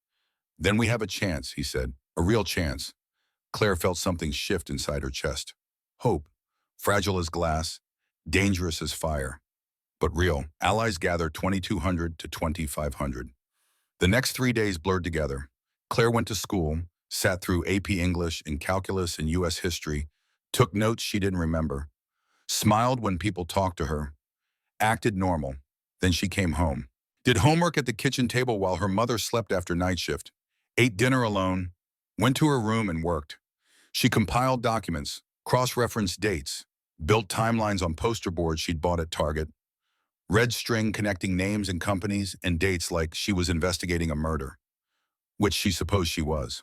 Then we have a chance, he said, a real chance. Claire felt something shift inside her chest. Hope, fragile as glass, dangerous as fire. But real. Allies gathered 2,200 to 2,500. The next 3 days blurred together. Claire went to school, sat through AP English and calculus and U.S. history, took notes she didn't remember, smiled when people talked to her, acted normal. Then she came home. Did homework at the kitchen table while her mother slept after night shift, ate dinner alone, went to her room and worked. She compiled documents, cross-referenced dates, built timelines on poster boards she'd bought at Target, read string connecting names and companies and dates like she was investigating a murder, which she supposed she was.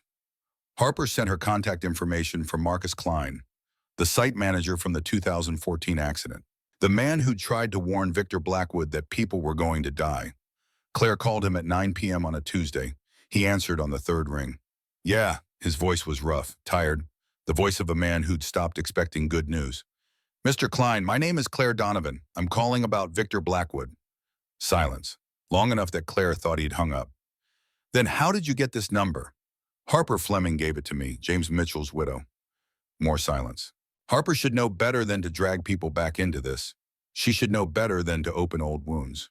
Harper sent her contact information for Marcus Klein, the site manager from the 2014 accident, the man who tried to warn Victor Blackwood that people were going to die. Claire called him at 9 p.m. on a Tuesday. He answered on the third ring. Yeah, his voice was rough, tired, the voice of a man who'd stopped expecting good news. Mr. Klein, my name is Claire Donovan. I'm calling about Victor Blackwood. Silence, long enough that Claire thought he'd hung up. Then how did you get this number? Harper Fleming gave it to me, James Mitchell's widow. More silence. Harper should know better than to drag people back into this. She should know better than to open old wounds.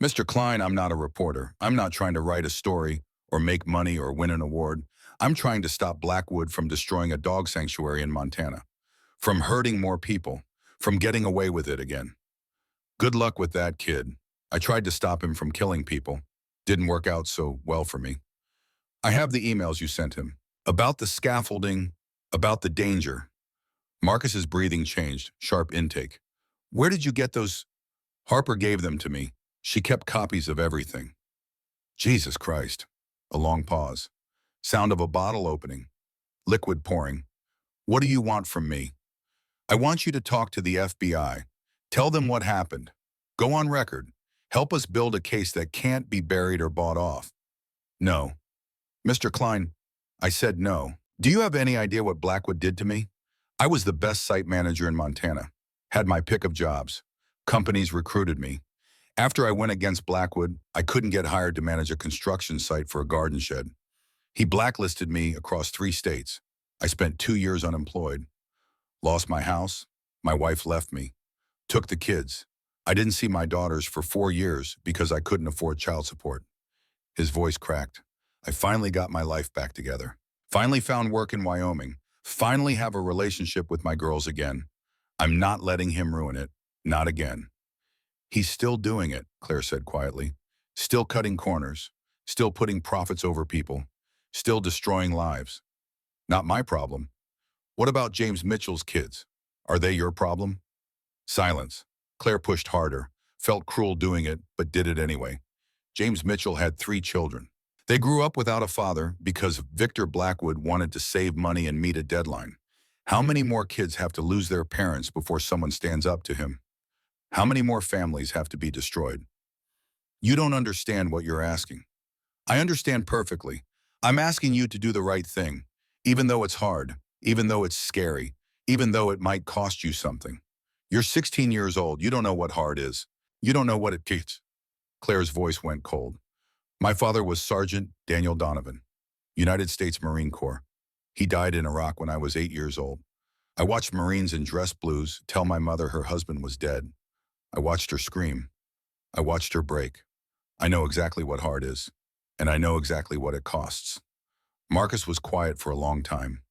Mr. Klein, I'm not a reporter. I'm not trying to write a story or make money or win an award. I'm trying to stop Blackwood from destroying a dog sanctuary in Montana, from hurting more people, from getting away with it again. Good luck with that, kid. I tried to stop him from killing people. Didn't work out so well for me. I have the emails you sent him. About the scaffolding, about the danger. Marcus's breathing changed, sharp intake. Where did you get those? Harper gave them to me. She kept copies of everything. Jesus Christ. A long pause. Sound of a bottle opening. Liquid pouring. What do you want from me? I want you to talk to the FBI. Tell them what happened. Go on record. Help us build a case that can't be buried or bought off. No. Mr. Klein, I said no. Do you have any idea what Blackwood did to me? I was the best site manager in Montana. Had my pick of jobs. Companies recruited me. After I went against Blackwood, I couldn't get hired to manage a construction site for a garden shed. He blacklisted me across 3 states. I spent 2 years unemployed. Lost my house. My wife left me. Took the kids. I didn't see my daughters for 4 years because I couldn't afford child support. His voice cracked. I finally got my life back together. Finally found work in Wyoming. Finally have a relationship with my girls again. I'm not letting him ruin it. Not again. He's still doing it, Claire said quietly. Still cutting corners. Still putting profits over people. Still destroying lives. Not my problem. What about James Mitchell's kids? Are they your problem? Silence. Claire pushed harder, felt cruel doing it, but did it anyway. James Mitchell had 3 children. They grew up without a father because Victor Blackwood wanted to save money and meet a deadline. How many more kids have to lose their parents before someone stands up to him? How many more families have to be destroyed? You don't understand what you're asking. I understand perfectly. I'm asking you to do the right thing, even though it's hard, even though it's scary, even though it might cost you something. You're 16 years old. You don't know what hard is. You don't know what it takes. Claire's voice went cold. My father was Sergeant Daniel Donovan, United States Marine Corps. He died in Iraq when I was 8 years old. I watched Marines in dress blues tell my mother her husband was dead. I watched her scream. I watched her break. I know exactly what hard is, and I know exactly what it costs. Marcus was quiet for a long time.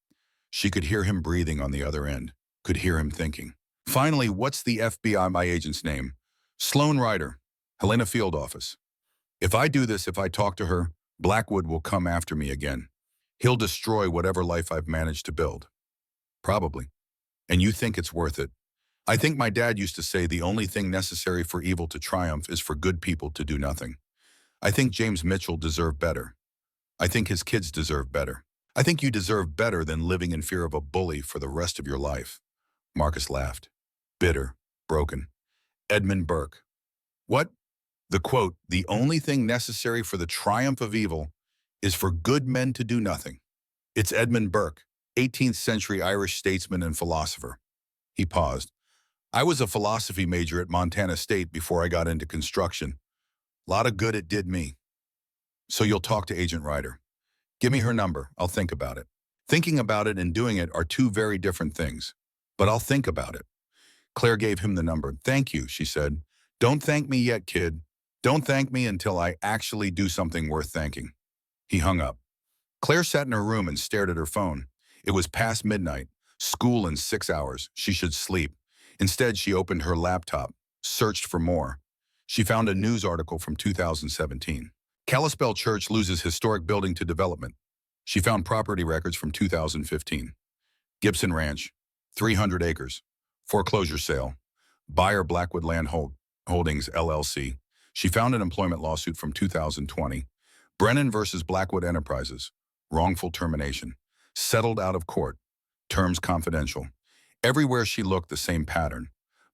She could hear him breathing on the other end, could hear him thinking. Finally, what's the FBI agent's name? Sloan Ryder, Helena Field Office. If I do this, if I talk to her, Blackwood will come after me again. He'll destroy whatever life I've managed to build. Probably. And you think it's worth it. I think my dad used to say the only thing necessary for evil to triumph is for good people to do nothing. I think James Mitchell deserved better. I think his kids deserve better. I think you deserve better than living in fear of a bully for the rest of your life. Marcus laughed. Bitter, broken. Edmund Burke. What? The quote, the only thing necessary for the triumph of evil is for good men to do nothing. It's Edmund Burke, 18th century Irish statesman and philosopher. He paused. I was a philosophy major at Montana State before I got into construction. A lot of good it did me. So you'll talk to Agent Ryder. Give me her number. I'll think about it. Thinking about it and doing it are two very different things. But I'll think about it. Claire gave him the number. Thank you, she said. Don't thank me yet, kid. Don't thank me until I actually do something worth thanking. He hung up. Claire sat in her room and stared at her phone. It was past midnight. School in 6 hours. She should sleep. Instead, she opened her laptop, searched for more. She found a news article from 2017. Kalispell Church loses historic building to development. She found property records from 2015. Gibson Ranch, 300 acres. Foreclosure sale. Buyer Blackwood Land Holdings, LLC. She found an employment lawsuit from 2020. Brennan versus Blackwood Enterprises. Wrongful termination. Settled out of court. Terms confidential. Everywhere she looked, the same pattern.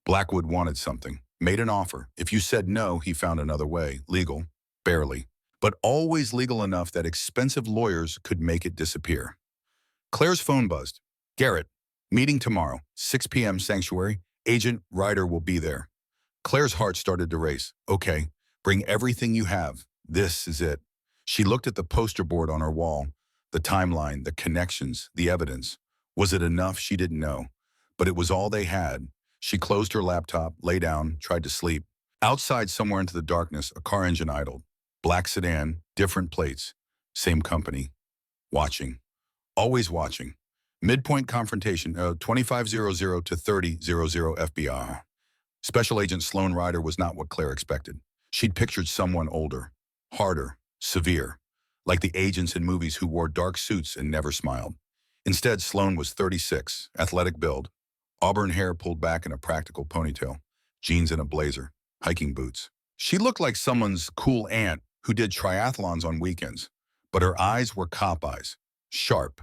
Blackwood wanted something. Made an offer. If you said no, he found another way. Legal. Barely. But always legal enough that expensive lawyers could make it disappear. Claire's phone buzzed. Garrett, meeting tomorrow, 6 p.m. Sanctuary. Agent Ryder will be there. Claire's heart started to race. Okay, bring everything you have. This is it. She looked at the poster board on her wall, the timeline, the connections, the evidence. Was it enough? She didn't know. But it was all they had. She closed her laptop, lay down, tried to sleep. Outside, somewhere into the darkness, a car engine idled. Black sedan, different plates, same company. Watching. Always watching. Midpoint confrontation, 2500 to 3000 FBI. Special Agent Sloan Ryder was not what Claire expected. She'd pictured someone older, harder, severe, like the agents in movies who wore dark suits and never smiled. Instead, Sloan was 36, athletic build, auburn hair pulled back in a practical ponytail, jeans and a blazer, hiking boots. She looked like someone's cool aunt who did triathlons on weekends, but her eyes were cop eyes, sharp,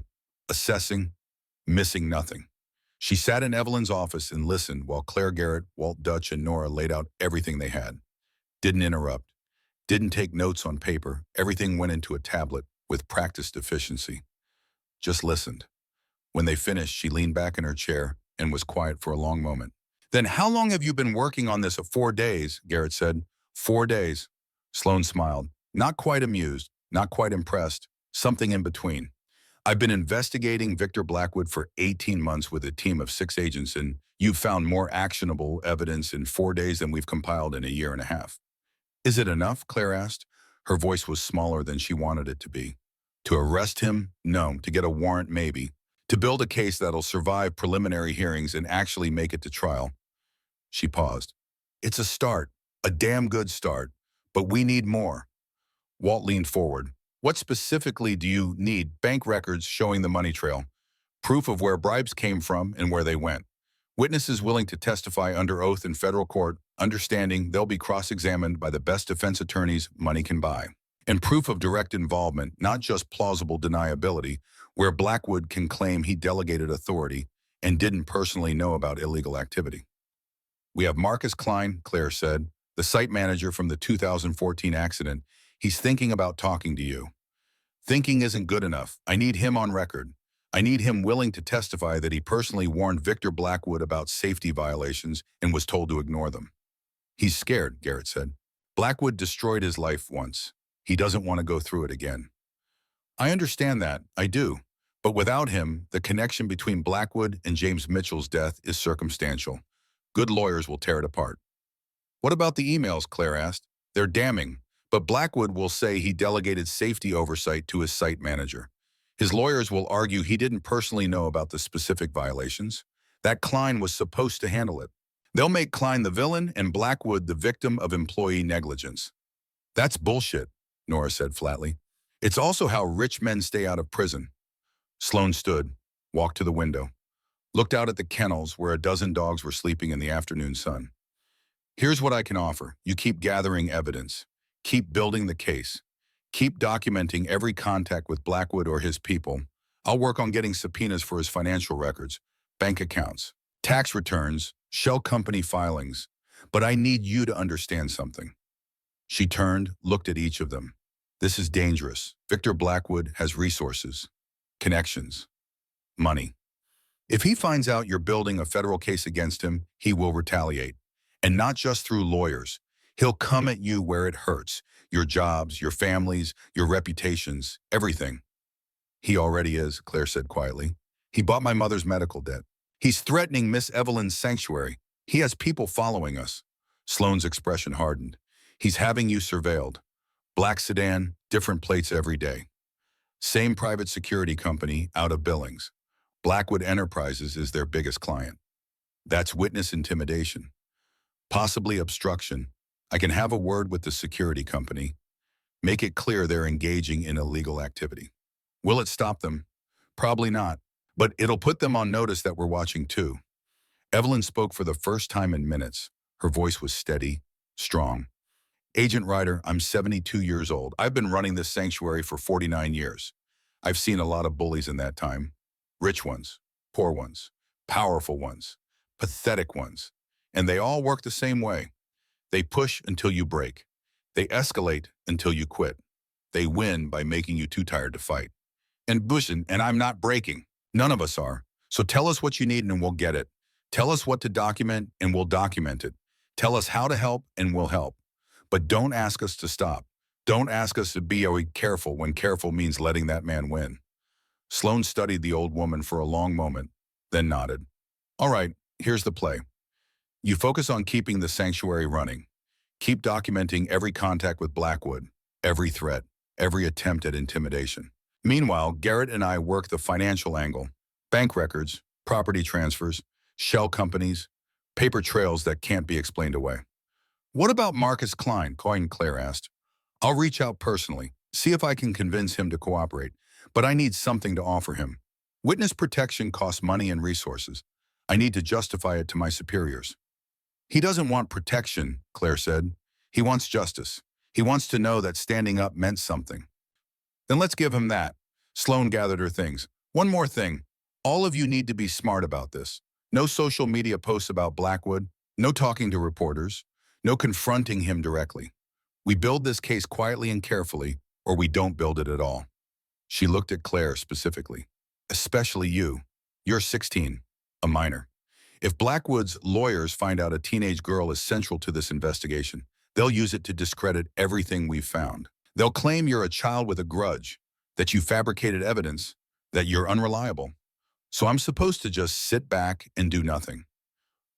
assessing, missing nothing. She sat in Evelyn's office and listened while Claire Garrett, Walt Dutch, and Nora laid out everything they had. Didn't interrupt, didn't take notes on paper. Everything went into a tablet with practiced efficiency. Just listened. When they finished, she leaned back in her chair and was quiet for a long moment. Then how long have you been working on this? 4 days, Garrett said. 4 days. Sloan smiled, not quite amused, not quite impressed, something in between. I've been investigating Victor Blackwood for 18 months with a team of 6 agents, and you've found more actionable evidence in 4 days than we've compiled in a year and a half. Is it enough? Claire asked. Her voice was smaller than she wanted it to be. To arrest him? No. To get a warrant? Maybe. To build a case that'll survive preliminary hearings and actually make it to trial. She paused. It's a start, a damn good start, but we need more. Walt leaned forward. What specifically do you need? Bank records showing the money trail, proof of where bribes came from and where they went. Witnesses willing to testify under oath in federal court, understanding they'll be cross-examined by the best defense attorneys money can buy. And proof of direct involvement, not just plausible deniability, where Blackwood can claim he delegated authority and didn't personally know about illegal activity. We have Marcus Klein, Claire said, the site manager from the 2014 accident. He's thinking about talking to you. Thinking isn't good enough. I need him on record. I need him willing to testify that he personally warned Victor Blackwood about safety violations and was told to ignore them. He's scared, Garrett said. Blackwood destroyed his life once. He doesn't want to go through it again. I understand that. I do. But without him, the connection between Blackwood and James Mitchell's death is circumstantial. Good lawyers will tear it apart. What about the emails? Claire asked. They're damning. But Blackwood will say he delegated safety oversight to his site manager. His lawyers will argue he didn't personally know about the specific violations. That Klein was supposed to handle it. They'll make Klein the villain and Blackwood the victim of employee negligence. That's bullshit, Nora said flatly. It's also how rich men stay out of prison. Sloan stood, walked to the window, looked out at the kennels where a dozen dogs were sleeping in the afternoon sun. Here's what I can offer. You keep gathering evidence. Keep building the case. Keep documenting every contact with Blackwood or his people. I'll work on getting subpoenas for his financial records, bank accounts, tax returns, shell company filings. But I need you to understand something. She turned, looked at each of them. This is dangerous. Victor Blackwood has resources, connections, money. If he finds out you're building a federal case against him, he will retaliate. And not just through lawyers. He'll come at you where it hurts. Your jobs, your families, your reputations, everything. He already is, Claire said quietly. He bought my mother's medical debt. He's threatening Miss Evelyn's sanctuary. He has people following us. Sloane's expression hardened. He's having you surveilled. Black sedan, different plates every day. Same private security company, out of Billings. Blackwood Enterprises is their biggest client. That's witness intimidation. Possibly obstruction. I can have a word with the security company. Make it clear they're engaging in illegal activity. Will it stop them? Probably not. But it'll put them on notice that we're watching too. Evelyn spoke for the first time in minutes. Her voice was steady, strong. Agent Ryder, I'm 72 years old. I've been running this sanctuary for 49 years. I've seen a lot of bullies in that time. Rich ones, poor ones, powerful ones, pathetic ones. And they all work the same way. They push until you break. They escalate until you quit. They win by making you too tired to fight. And I'm not breaking. None of us are. So tell us what you need and we'll get it. Tell us what to document and we'll document it. Tell us how to help and we'll help. But don't ask us to stop. Don't ask us to be careful when careful means letting that man win. Sloane studied the old woman for a long moment, then nodded. All right, here's the play. You focus on keeping the sanctuary running. Keep documenting every contact with Blackwood, every threat, every attempt at intimidation. Meanwhile, Garrett and I work the financial angle, bank records, property transfers, shell companies, paper trails that can't be explained away. What about Marcus Klein? Claire asked. I'll reach out personally, see if I can convince him to cooperate, but I need something to offer him. Witness protection costs money and resources. I need to justify it to my superiors. He doesn't want protection, Claire said. He wants justice. He wants to know that standing up meant something. Then let's give him that. Sloane gathered her things. One more thing. All of you need to be smart about this. No social media posts about Blackwood. No talking to reporters. No confronting him directly. We build this case quietly and carefully, or we don't build it at all. She looked at Claire specifically. Especially you. You're 16, a minor. If Blackwood's lawyers find out a teenage girl is central to this investigation, they'll use it to discredit everything we've found. They'll claim you're a child with a grudge, that you fabricated evidence, that you're unreliable. So I'm supposed to just sit back and do nothing.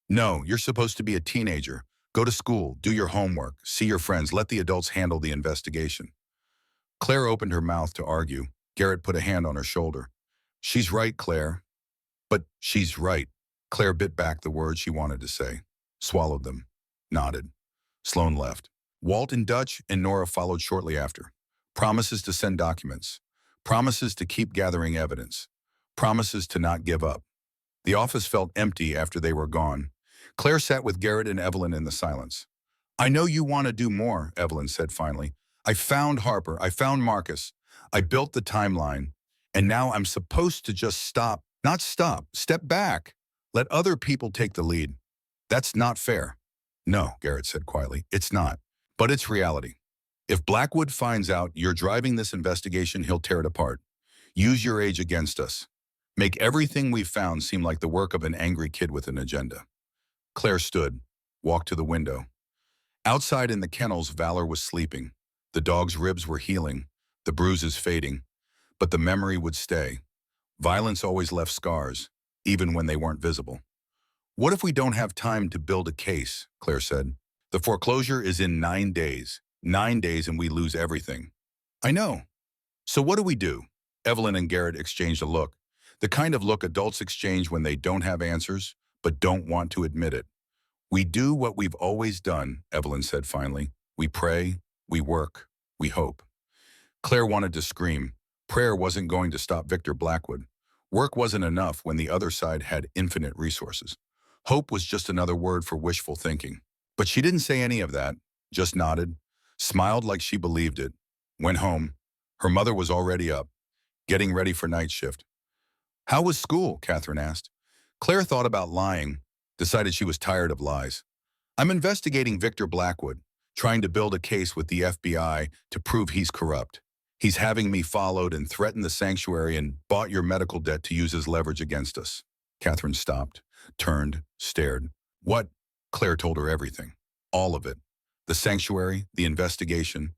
No, you're supposed to be a teenager. Go to school, do your homework, see your friends, let the adults handle the investigation. Claire opened her mouth to argue. Garrett put a hand on her shoulder. She's right, Claire. But she's right. Claire bit back the words she wanted to say, swallowed them, nodded. Sloane left. Walt and Dutch and Nora followed shortly after. Promises to send documents. Promises to keep gathering evidence. Promises to not give up. The office felt empty after they were gone. Claire sat with Garrett and Evelyn in the silence. I know you want to do more, Evelyn said finally. I found Harper. I found Marcus. I built the timeline. And now I'm supposed to just stop. Not stop. Step back. Let other people take the lead. That's not fair. No, Garrett said quietly. It's not. But it's reality. If Blackwood finds out you're driving this investigation, he'll tear it apart. Use your age against us. Make everything we've found seem like the work of an angry kid with an agenda. Claire stood, walked to the window. Outside in the kennels, Valor was sleeping. The dog's ribs were healing, the bruises fading. But the memory would stay. Violence always left scars, even when they weren't visible. What if we don't have time to build a case, Claire said. The foreclosure is in 9 days. 9 days and we lose everything. I know. So what do we do? Evelyn and Garrett exchanged a look. The kind of look adults exchange when they don't have answers, but don't want to admit it. We do what we've always done, Evelyn said finally. We pray, we work, we hope. Claire wanted to scream. Prayer wasn't going to stop Victor Blackwood. Work wasn't enough when the other side had infinite resources. Hope was just another word for wishful thinking. But she didn't say any of that, just nodded, smiled like she believed it, went home. Her mother was already up, getting ready for night shift. How was school? Catherine asked. Claire thought about lying, decided she was tired of lies. I'm investigating Victor Blackwood, trying to build a case with the FBI to prove he's corrupt. He's having me followed and threatened the sanctuary and bought your medical debt to use as leverage against us. Catherine stopped, turned, stared. What? Claire told her everything. All of it. The sanctuary, the investigation,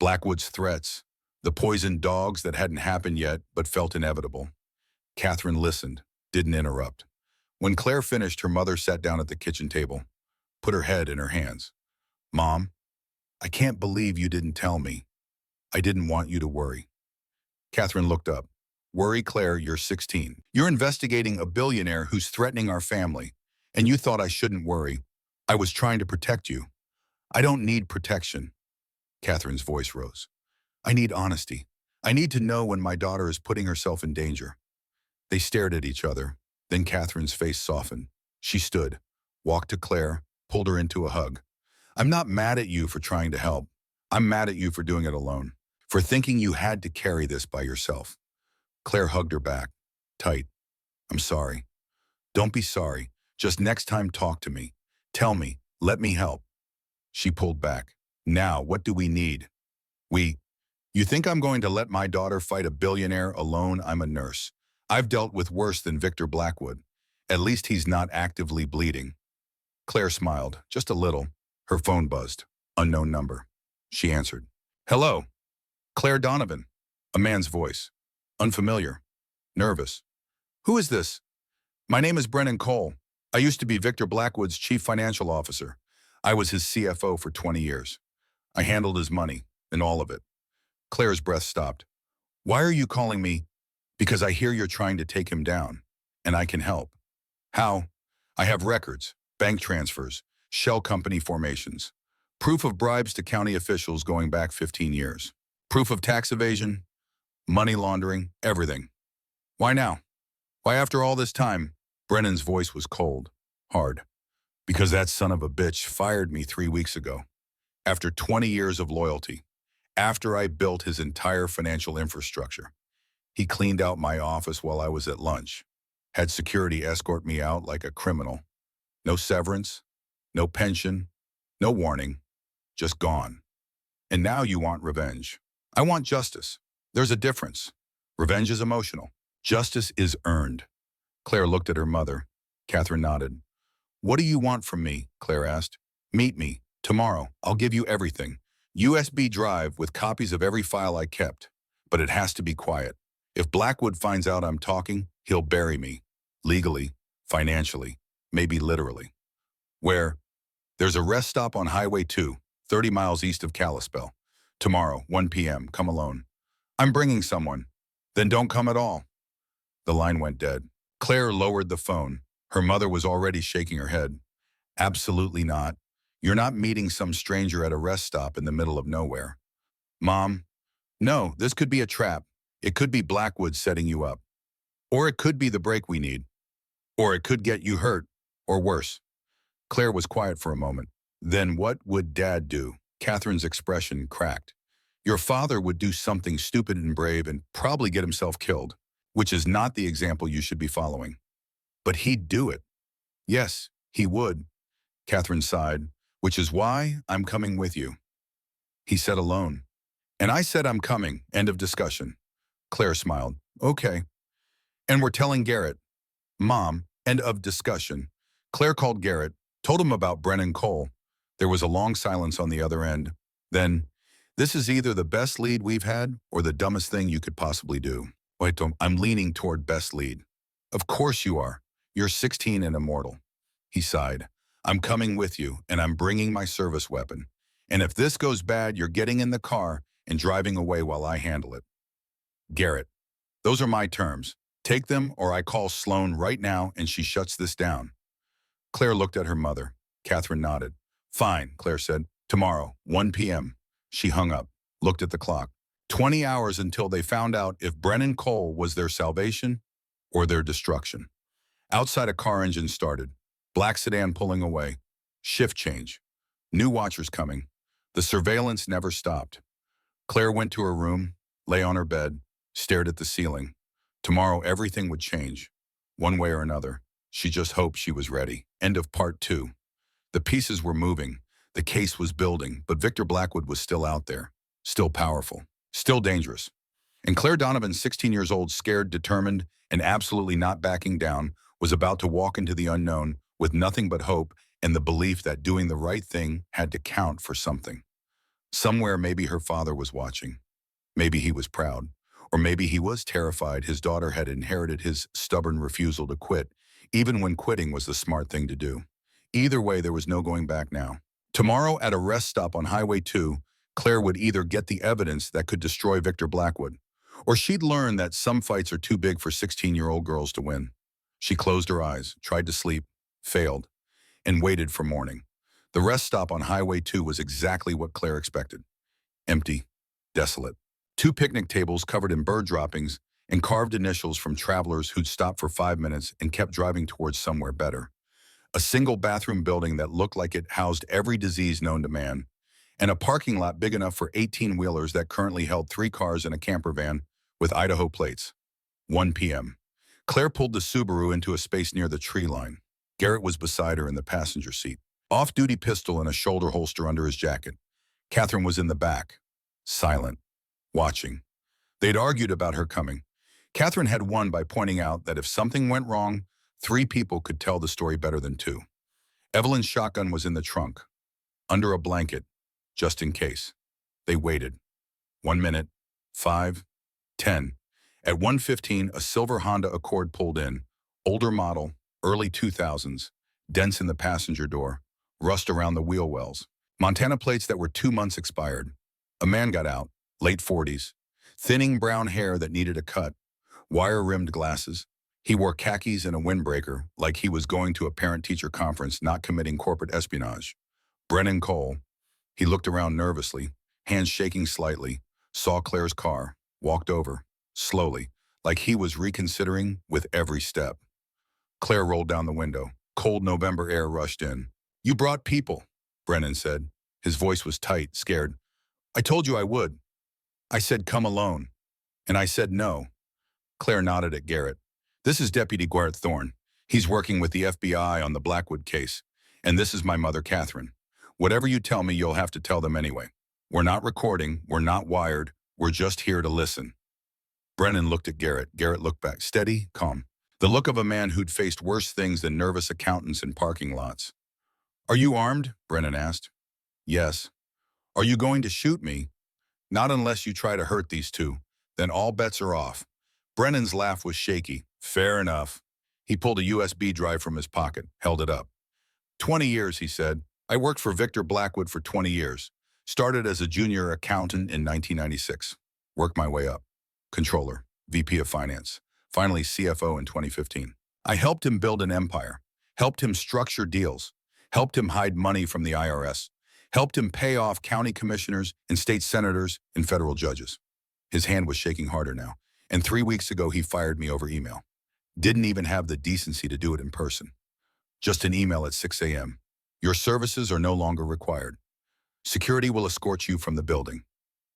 Blackwood's threats, the poisoned dogs that hadn't happened yet but felt inevitable. Catherine listened, didn't interrupt. When Claire finished, her mother sat down at the kitchen table, put her head in her hands. Mom, I can't believe you didn't tell me. I didn't want you to worry. Catherine looked up. Worry, Claire, you're 16. You're investigating a billionaire who's threatening our family, and you thought I shouldn't worry. I was trying to protect you. I don't need protection. Catherine's voice rose. I need honesty. I need to know when my daughter is putting herself in danger. They stared at each other. Then Catherine's face softened. She stood, walked to Claire, pulled her into a hug. I'm not mad at you for trying to help. I'm mad at you for doing it alone, for thinking you had to carry this by yourself. Claire hugged her back, tight. I'm sorry. Don't be sorry. Just next time talk to me. Tell me. Let me help. She pulled back. Now, what do we need? You think I'm going to let my daughter fight a billionaire alone? I'm a nurse. I've dealt with worse than Victor Blackwood. At least he's not actively bleeding. Claire smiled, just a little. Her phone buzzed. Unknown number. She answered. Hello. Claire Donovan. A man's voice. Unfamiliar. Nervous. Who is this? My name is Brennan Cole. I used to be Victor Blackwood's chief financial officer. I was his CFO for 20 years. I handled his money, and all of it. Claire's breath stopped. Why are you calling me? Because I hear you're trying to take him down, and I can help. How? I have records, bank transfers, shell company formations, proof of bribes to county officials going back 15 years, proof of tax evasion, money laundering, everything. Why now? Why after all this time? Brennan's voice was cold, hard. Because that son of a bitch fired me 3 weeks ago. After 20 years of loyalty. After I built his entire financial infrastructure. He cleaned out my office while I was at lunch. Had security escort me out like a criminal. No severance, no pension, no warning. Just gone. And now you want revenge. I want justice. There's a difference. Revenge is emotional. Justice is earned. Claire looked at her mother. Catherine nodded. What do you want from me? Claire asked. Meet me. Tomorrow. I'll give you everything. USB drive with copies of every file I kept. But it has to be quiet. If Blackwood finds out I'm talking, he'll bury me. Legally, financially, maybe literally. Where? There's a rest stop on Highway 2, 30 miles east of Kalispell. Tomorrow, 1 p.m., come alone. I'm bringing someone. Then don't come at all. The line went dead. Claire lowered the phone. Her mother was already shaking her head. Absolutely not. You're not meeting some stranger at a rest stop in the middle of nowhere. Mom, no, this could be a trap. It could be Blackwood setting you up. Or it could be the break we need. Or it could get you hurt, or worse. Claire was quiet for a moment. Then what would Dad do? Catherine's expression cracked. Your father would do something stupid and brave and probably get himself killed, which is not the example you should be following. But he'd do it. Yes, he would. Catherine sighed, which is why I'm coming with you. He said alone. And I said I'm coming, end of discussion. Claire smiled. Okay. And we're telling Garrett. Mom, end of discussion. Claire called Garrett, told him about Brennan Cole. There was a long silence on the other end. Then, this is either the best lead we've had or the dumbest thing you could possibly do. Wait, I'm leaning toward best lead. Of course you are. You're 16 and immortal. He sighed. I'm coming with you, and I'm bringing my service weapon. And if this goes bad, you're getting in the car and driving away while I handle it. Garrett, those are my terms. Take them or I call Sloan right now and she shuts this down. Claire looked at her mother. Catherine nodded. Fine, Claire said. Tomorrow, 1 p.m. She hung up, looked at the clock. 20 hours until they found out if Brennan Cole was their salvation or their destruction. Outside, a car engine started. Black sedan pulling away. Shift change. New watchers coming. The surveillance never stopped. Claire went to her room, lay on her bed, stared at the ceiling. Tomorrow, everything would change. One way or another. She just hoped she was ready. End of part 2. The pieces were moving. The case was building, but Victor Blackwood was still out there. Still powerful. Still dangerous. And Claire Donovan, 16 years old, scared, determined, and absolutely not backing down, was about to walk into the unknown with nothing but hope and the belief that doing the right thing had to count for something. Somewhere maybe her father was watching. Maybe he was proud. Or maybe he was terrified his daughter had inherited his stubborn refusal to quit, even when quitting was the smart thing to do. Either way, there was no going back now. Tomorrow, at a rest stop on Highway 2, Claire would either get the evidence that could destroy Victor Blackwood, or she'd learn that some fights are too big for 16-year-old girls to win. She closed her eyes, tried to sleep, failed, and waited for morning. The rest stop on Highway 2 was exactly what Claire expected. Empty, desolate. 2 picnic tables covered in bird droppings and carved initials from travelers who'd stopped for 5 minutes and kept driving towards somewhere better. A single bathroom building that looked like it housed every disease known to man, and a parking lot big enough for 18-wheelers that currently held 3 cars and a camper van with Idaho plates. 1 p.m. Claire pulled the Subaru into a space near the tree line. Garrett was beside her in the passenger seat, off-duty pistol in a shoulder holster under his jacket. Catherine was in the back, silent, watching. They'd argued about her coming. Catherine had won by pointing out that if something went wrong, 3 people could tell the story better than 2. Evelyn's shotgun was in the trunk, under a blanket, just in case. They waited. 1 minute, 5, 10. At 1:15, a silver Honda Accord pulled in, older model, early 2000s, dents in the passenger door, rust around the wheel wells, Montana plates that were 2 months expired. A man got out, late 40s, thinning brown hair that needed a cut, wire-rimmed glasses. He wore khakis and a windbreaker, like he was going to a parent-teacher conference, not committing corporate espionage. Brennan Cole. He looked around nervously, hands shaking slightly, saw Claire's car, walked over, slowly, like he was reconsidering with every step. Claire rolled down the window. Cold November air rushed in. "You brought people," Brennan said. His voice was tight, scared. "I told you I would. I said come alone. And I said no." Claire nodded at Garrett. "This is Deputy Garrett Thorne. He's working with the FBI on the Blackwood case. And this is my mother, Catherine. Whatever you tell me, you'll have to tell them anyway. We're not recording. We're not wired. We're just here to listen." Brennan looked at Garrett. Garrett looked back, steady, calm. The look of a man who'd faced worse things than nervous accountants in parking lots. "Are you armed?" Brennan asked. "Yes." "Are you going to shoot me?" "Not unless you try to hurt these 2. Then all bets are off." Brennan's laugh was shaky. "Fair enough." He pulled a USB drive from his pocket, held it up. 20 years, he said. "I worked for Victor Blackwood for 20 years. Started as a junior accountant in 1996. Worked my way up. Controller, VP of Finance, finally CFO in 2015. I helped him build an empire, helped him structure deals, helped him hide money from the IRS, helped him pay off county commissioners and state senators and federal judges." His hand was shaking harder now. "And 3 weeks ago, he fired me over email. Didn't even have the decency to do it in person. Just an email at 6 a.m. Your services are no longer required. Security will escort you from the building."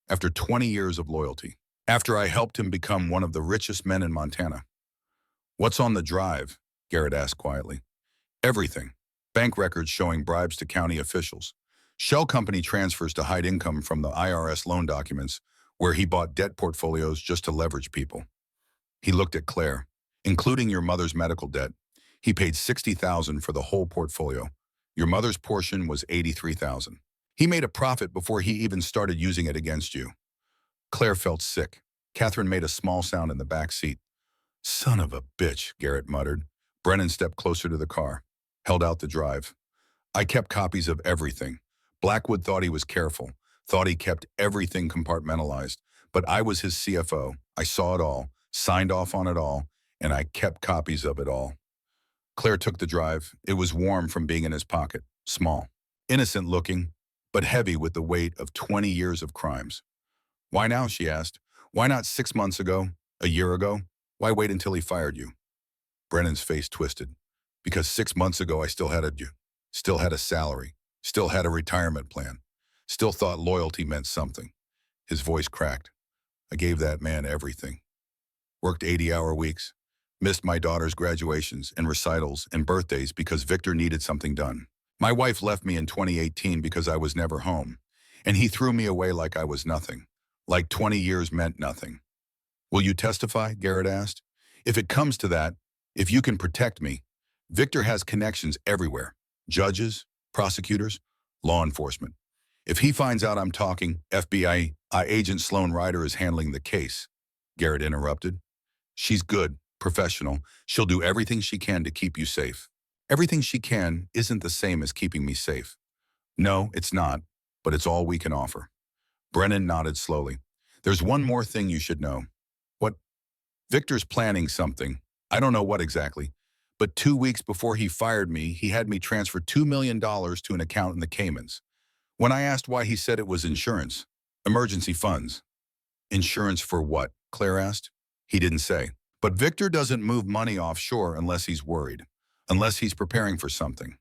After 20 years of loyalty. After I helped him become one of the richest men in Montana. "What's on the drive?" Garrett asked quietly. "Everything. Bank records showing bribes to county officials. Shell company transfers to hide income from the IRS loan documents, where he bought debt portfolios just to leverage people." He looked at Claire. "Including your mother's medical debt. He paid $60,000 for the whole portfolio. Your mother's portion was $83,000. He made a profit before he even started using it against you." Claire felt sick. Catherine made a small sound in the back seat. "Son of a bitch," Garrett muttered. Brennan stepped closer to the car, held out the drive. "I kept copies of everything. Blackwood thought he was careful, thought he kept everything compartmentalized, but I was his CFO. I saw it all, signed off on it all, and I kept copies of it all." Claire took the drive. It was warm from being in his pocket, small, innocent looking, but heavy with the weight of 20 years of crimes. "Why now?" she asked. "Why not 6 months ago? A year ago? Why wait until he fired you?" Brennan's face twisted. "Because 6 months ago I still had a salary, still had a retirement plan, still thought loyalty meant something." His voice cracked. "I gave that man everything." worked 80-hour weeks, missed my daughter's graduations and recitals and birthdays because Victor needed something done. My wife left me in 2018 because I was never home, and he threw me away like I was nothing, like 20 years meant nothing. Will you testify? Garrett asked. If it comes to that, if you can protect me, Victor has connections everywhere. Judges, prosecutors, law enforcement. If he finds out I'm talking, FBI agent Sloan Ryder is handling the case. Garrett interrupted. She's good, professional. She'll do everything she can to keep you safe. Everything she can isn't the same as keeping me safe. No, it's not, but it's all we can offer. Brennan nodded slowly. There's one more thing you should know. What? Victor's planning something. I don't know what exactly. But 2 weeks before he fired me, he had me transfer $2 million to an account in the Caymans. When I asked why, he said it was insurance. Emergency funds. Insurance for what? Claire asked. He didn't say. But Victor doesn't move money offshore unless he's worried, unless he's preparing for something.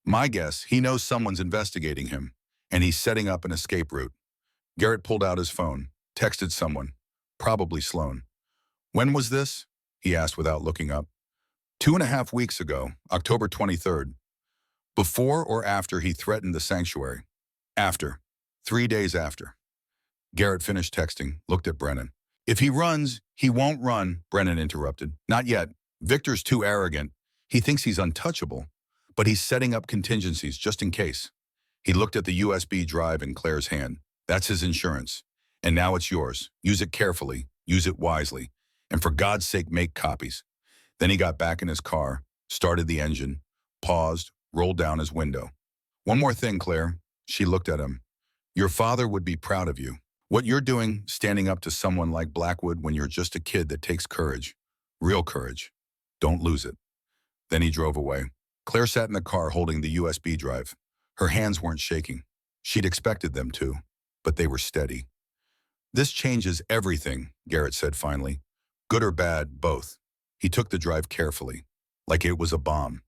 My guess, he knows someone's investigating him, and he's setting up an escape route. Garrett pulled out his phone, texted someone, probably Sloan. When was this? He asked without looking up. 2.5 weeks ago, October 23rd. Before or after he threatened the sanctuary? After. 3 days after. Garrett finished texting, looked at Brennan. If he runs, he won't run, Brennan interrupted. Not yet. Victor's too arrogant. He thinks he's untouchable, but he's setting up contingencies just in case. He looked at the USB drive in Claire's hand. That's his insurance. And now it's yours. Use it carefully. Use it wisely. And for God's sake, make copies. Then he got back in his car, started the engine, paused, rolled down his window. One more thing, Claire. She looked at him. Your father would be proud of you. What you're doing, standing up to someone like Blackwood when you're just a kid, that takes courage. Real courage. Don't lose it. Then he drove away. Claire sat in the car holding the USB drive. Her hands weren't shaking. She'd expected them to, but they were steady. This changes everything, Garrett said finally. Good or bad, both. He took the drive carefully, like it was a bomb.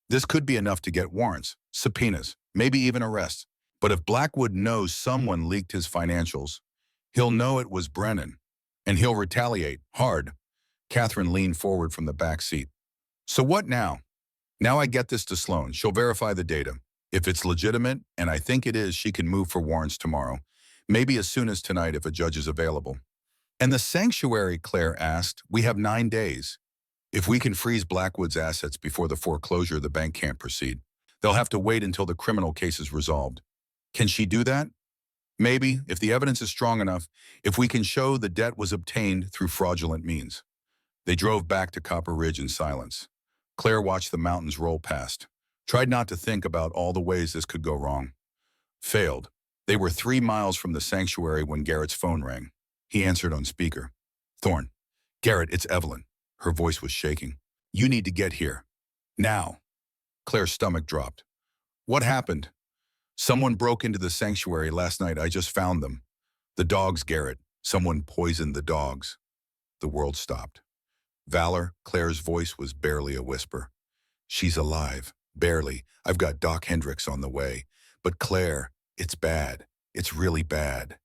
This could be enough to get warrants, subpoenas, maybe even arrests. But if Blackwood knows someone leaked his financials, he'll know it was Brennan, and he'll retaliate hard. Catherine leaned forward from the back seat. So what now? Now I get this to Sloan. She'll verify the data. If it's legitimate, and I think it is, she can move for warrants tomorrow. Maybe as soon as tonight if a judge is available. And the sanctuary, Claire asked, we have 9 days. If we can freeze Blackwood's assets before the foreclosure, the bank can't proceed. They'll have to wait until the criminal case is resolved. Can she do that? Maybe, if the evidence is strong enough, if we can show the debt was obtained through fraudulent means. They drove back to Copper Ridge in silence. Claire watched the mountains roll past, tried not to think about all the ways this could go wrong. Failed. They were 3 miles from the sanctuary when Garrett's phone rang. He answered on speaker. Thorne. Garrett, it's Evelyn. Her voice was shaking. You need to get here. Now. Claire's stomach dropped. What happened? Someone broke into the sanctuary last night. I just found them. The dogs, Garrett. Someone poisoned the dogs. The world stopped. Valor, Claire's voice was barely a whisper. She's alive. Barely. I've got Doc Hendricks on the way. But Claire, it's bad. It's really bad.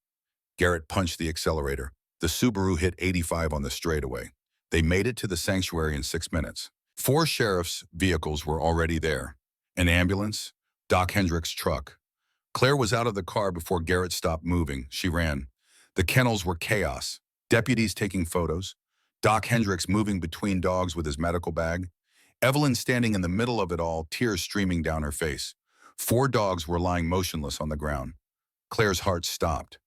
Garrett punched the accelerator. The Subaru hit 85 on the straightaway. They made it to the sanctuary in 6 minutes. 4 sheriff's vehicles were already there. An ambulance, Doc Hendricks' truck. Claire was out of the car before Garrett stopped moving. She ran. The kennels were chaos. Deputies taking photos. Doc Hendricks moving between dogs with his medical bag. Evelyn standing in the middle of it all, tears streaming down her face. 4 dogs were lying motionless on the ground. Claire's heart stopped.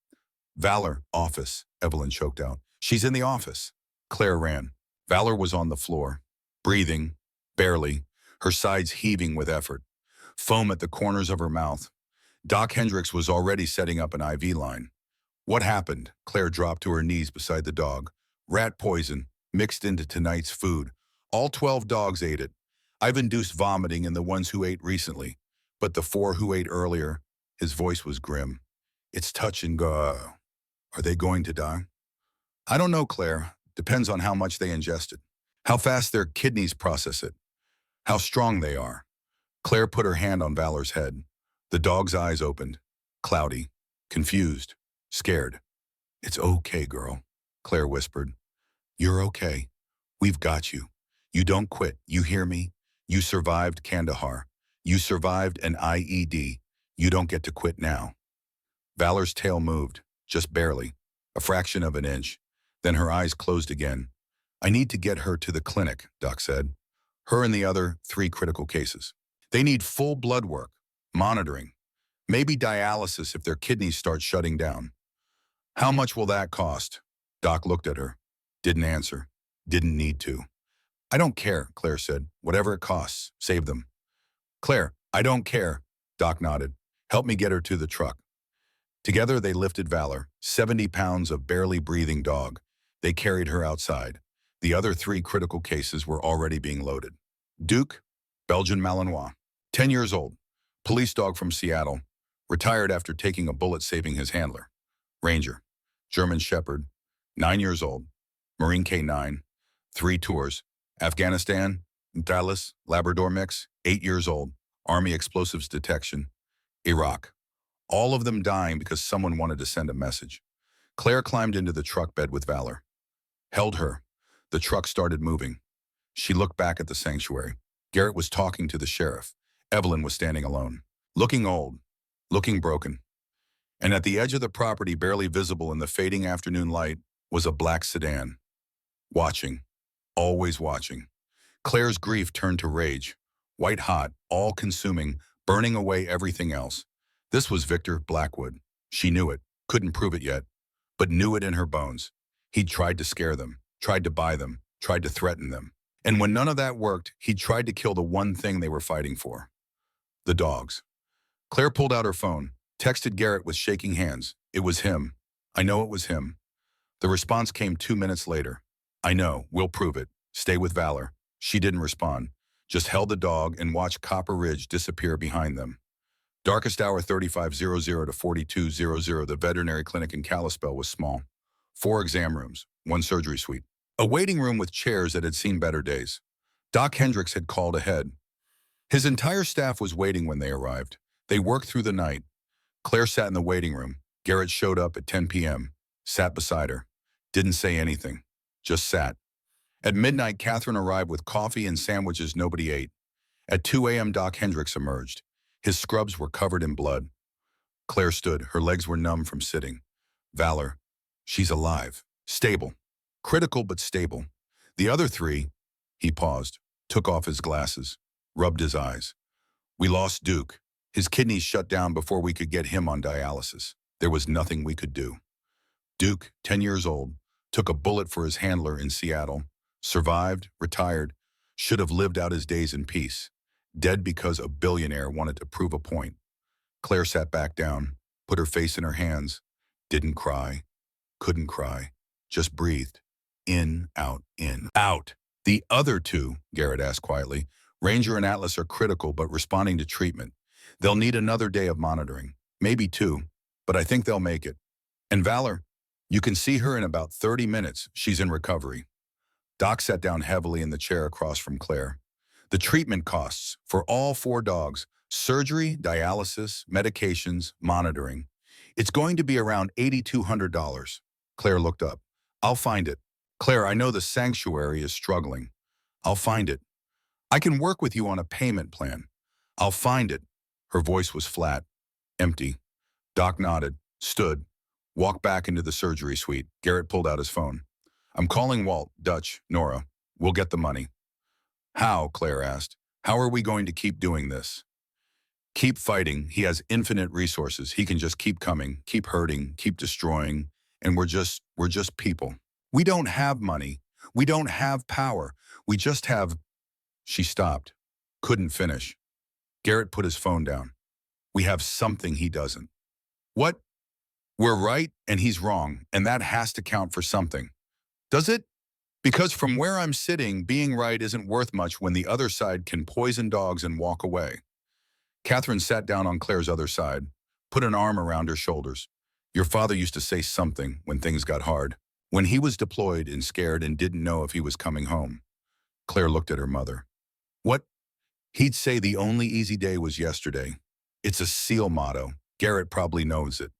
Valor, office, Evelyn choked out. She's in the office. Claire ran. Valor was on the floor, breathing, barely, her sides heaving with effort. Foam at the corners of her mouth. Doc Hendricks was already setting up an IV line. What happened? Claire dropped to her knees beside the dog. Rat poison, mixed into tonight's food. All 12 dogs ate it. I've induced vomiting in the ones who ate recently, but the 4 who ate earlier, his voice was grim. It's touch and go. Are they going to die? I don't know, Claire. Depends on how much they ingested. How fast their kidneys process it. How strong they are. Claire put her hand on Valor's head. The dog's eyes opened, cloudy, confused, scared. It's okay, girl, Claire whispered. You're okay. We've got you. You don't quit. You hear me? You survived Kandahar. You survived an IED. You don't get to quit now. Valor's tail moved, just barely, a fraction of an inch. Then her eyes closed again. I need to get her to the clinic, Doc said. Her and the other 3 critical cases. They need full blood work, monitoring, maybe dialysis if their kidneys start shutting down. How much will that cost? Doc looked at her. Didn't answer. Didn't need to. I don't care, Claire said. Whatever it costs, save them. Claire, I don't care. Doc nodded. Help me get her to the truck. Together they lifted Valor, 70 pounds of barely breathing dog. They carried her outside. The other 3 critical cases were already being loaded. Duke, Belgian Malinois, 10 years old, police dog from Seattle, retired after taking a bullet saving his handler. Ranger, German Shepherd, 9 years old, Marine K9, 3 tours, Afghanistan, Dallas, Labrador mix, 8 years old, Army explosives detection, Iraq. All of them dying because someone wanted to send a message. Claire climbed into the truck bed with Valor. Held her. The truck started moving. She looked back at the sanctuary. Garrett was talking to the sheriff. Evelyn was standing alone. Looking old. Looking broken. And at the edge of the property, barely visible in the fading afternoon light, was a black sedan. Watching. Always watching. Claire's grief turned to rage. White hot, all-consuming, burning away everything else. This was Victor Blackwood. She knew it, couldn't prove it yet, but knew it in her bones. He'd tried to scare them, tried to buy them, tried to threaten them. And when none of that worked, he'd tried to kill the one thing they were fighting for. The dogs. Claire pulled out her phone, texted Garrett with shaking hands. It was him. I know it was him. The response came 2 minutes later. I know, we'll prove it. Stay with Valor. She didn't respond, just held the dog and watched Copper Ridge disappear behind them. Darkest hour 3500 to 4200. The veterinary clinic in Kalispell was small. 4 exam rooms, 1 surgery suite. A waiting room with chairs that had seen better days. Doc Hendricks had called ahead. His entire staff was waiting when they arrived. They worked through the night. Claire sat in the waiting room. Garrett showed up at 10 p.m., sat beside her. Didn't say anything, just sat. At midnight, Catherine arrived with coffee and sandwiches nobody ate. At 2 a.m., Doc Hendricks emerged. His scrubs were covered in blood. Claire stood. Her legs were numb from sitting. Valor. She's alive. Stable. Critical but stable. The other 3, he paused, took off his glasses, rubbed his eyes. We lost Duke. His kidneys shut down before we could get him on dialysis. There was nothing we could do. Duke, 10 years old, took a bullet for his handler in Seattle, survived, retired, should have lived out his days in peace. Dead because a billionaire wanted to prove a point. Claire sat back down, put her face in her hands, didn't cry, couldn't cry, just breathed. In, out. The other 2, Garrett asked quietly, Ranger and Atlas are critical but responding to treatment. They'll need another day of monitoring, maybe 2, but I think they'll make it. And Valor, you can see her in about 30 minutes. She's in recovery. Doc sat down heavily in the chair across from Claire. The treatment costs for all 4 dogs, surgery, dialysis, medications, monitoring. It's going to be around $8,200. Claire looked up. I'll find it. Claire, I know the sanctuary is struggling. I'll find it. I can work with you on a payment plan. I'll find it. Her voice was flat, empty. Doc nodded, stood, walked back into the surgery suite. Garrett pulled out his phone. I'm calling Walt, Dutch, Nora. We'll get the money. How? Claire asked. How are we going to keep doing this? Keep fighting. He has infinite resources. He can just keep coming, keep hurting, keep destroying. And we're just people. We don't have money. We don't have power. We just have... She stopped. Couldn't finish. Garrett put his phone down. We have something he doesn't. What? We're right and he's wrong, and that has to count for something. Does it? Because from where I'm sitting, being right isn't worth much when the other side can poison dogs and walk away. Catherine sat down on Claire's other side, put an arm around her shoulders. Your father used to say something when things got hard, when he was deployed and scared and didn't know if he was coming home. Claire looked at her mother. What? He'd say the only easy day was yesterday. It's a SEAL motto. Garrett probably knows it.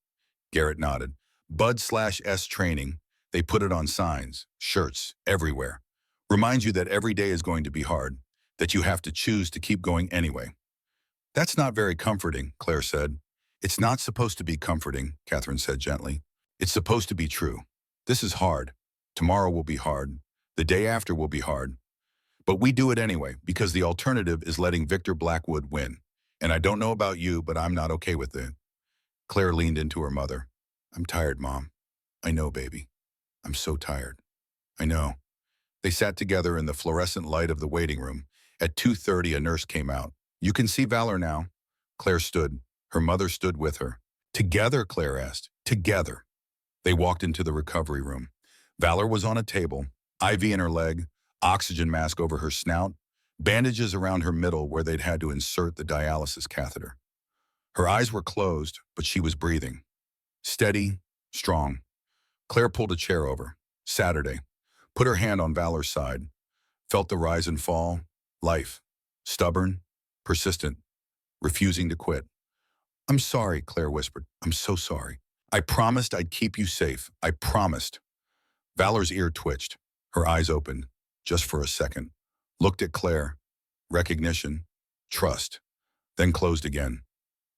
Garrett nodded. Bud/S training. They put it on signs, shirts, everywhere. Reminds you that every day is going to be hard, that you have to choose to keep going anyway. That's not very comforting, Claire said. It's not supposed to be comforting, Catherine said gently. It's supposed to be true. This is hard. Tomorrow will be hard. The day after will be hard. But we do it anyway, because the alternative is letting Victor Blackwood win. And I don't know about you, but I'm not okay with it. Claire leaned into her mother. I'm tired, Mom. I know, baby. I'm so tired. I know. They sat together in the fluorescent light of the waiting room. At 2:30, a nurse came out. You can see Valor now. Claire stood. Her mother stood with her. Together, Claire asked. Together. They walked into the recovery room. Valor was on a table, IV in her leg, oxygen mask over her snout, bandages around her middle where they'd had to insert the dialysis catheter. Her eyes were closed, but she was breathing. Steady, strong. Claire pulled a chair over. Saturday. Put her hand on Valor's side. Felt the rise and fall. Life. Stubborn. Persistent. Refusing to quit. I'm sorry, Claire whispered. I'm so sorry. I promised I'd keep you safe. I promised. Valor's ear twitched. Her eyes opened, just for a second. Looked at Claire. Recognition. Trust. Then closed again.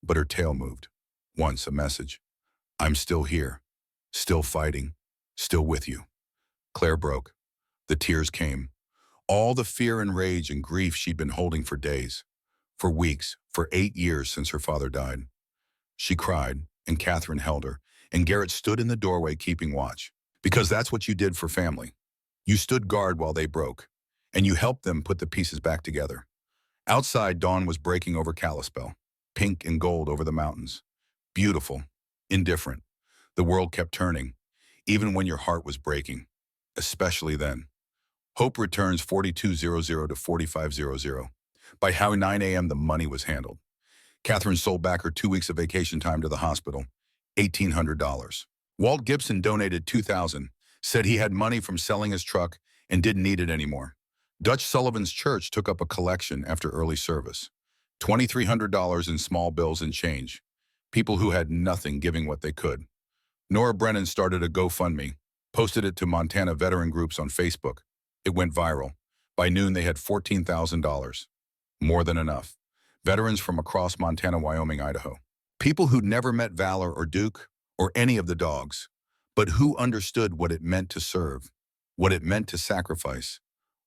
But her tail moved. Once a message. I'm still here. Still fighting. Still with you. Claire broke. The tears came. All the fear and rage and grief she'd been holding for days. For weeks. For 8 years since her father died. She cried, and Catherine held her, and Garrett stood in the doorway keeping watch. Because that's what you did for family. You stood guard while they broke, and you helped them put the pieces back together. Outside, dawn was breaking over Kalispell, pink and gold over the mountains. Beautiful, indifferent. The world kept turning, even when your heart was breaking, especially then. Hope returns 4200 to 4500. By how 9 a.m. the money was handled. Catherine sold back her 2 weeks of vacation time to the hospital, $1,800. Walt Gibson donated $2,000, said he had money from selling his truck and didn't need it anymore. Dutch Sullivan's church took up a collection after early service, $2,300 in small bills and change. People who had nothing giving what they could. Nora Brennan started a GoFundMe, posted it to Montana veteran groups on Facebook. It went viral. By noon, they had $14,000. More than enough. Veterans from across Montana, Wyoming, Idaho. People who'd never met Valor or Duke or any of the dogs, but who understood what it meant to serve, what it meant to sacrifice,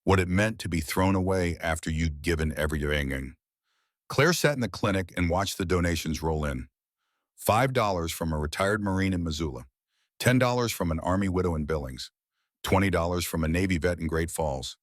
what it meant to be thrown away after you'd given everything. Claire sat in the clinic and watched the donations roll in. $5 from a retired Marine in Missoula, $10 from an Army widow in Billings, $20 from a Navy vet in Great Falls.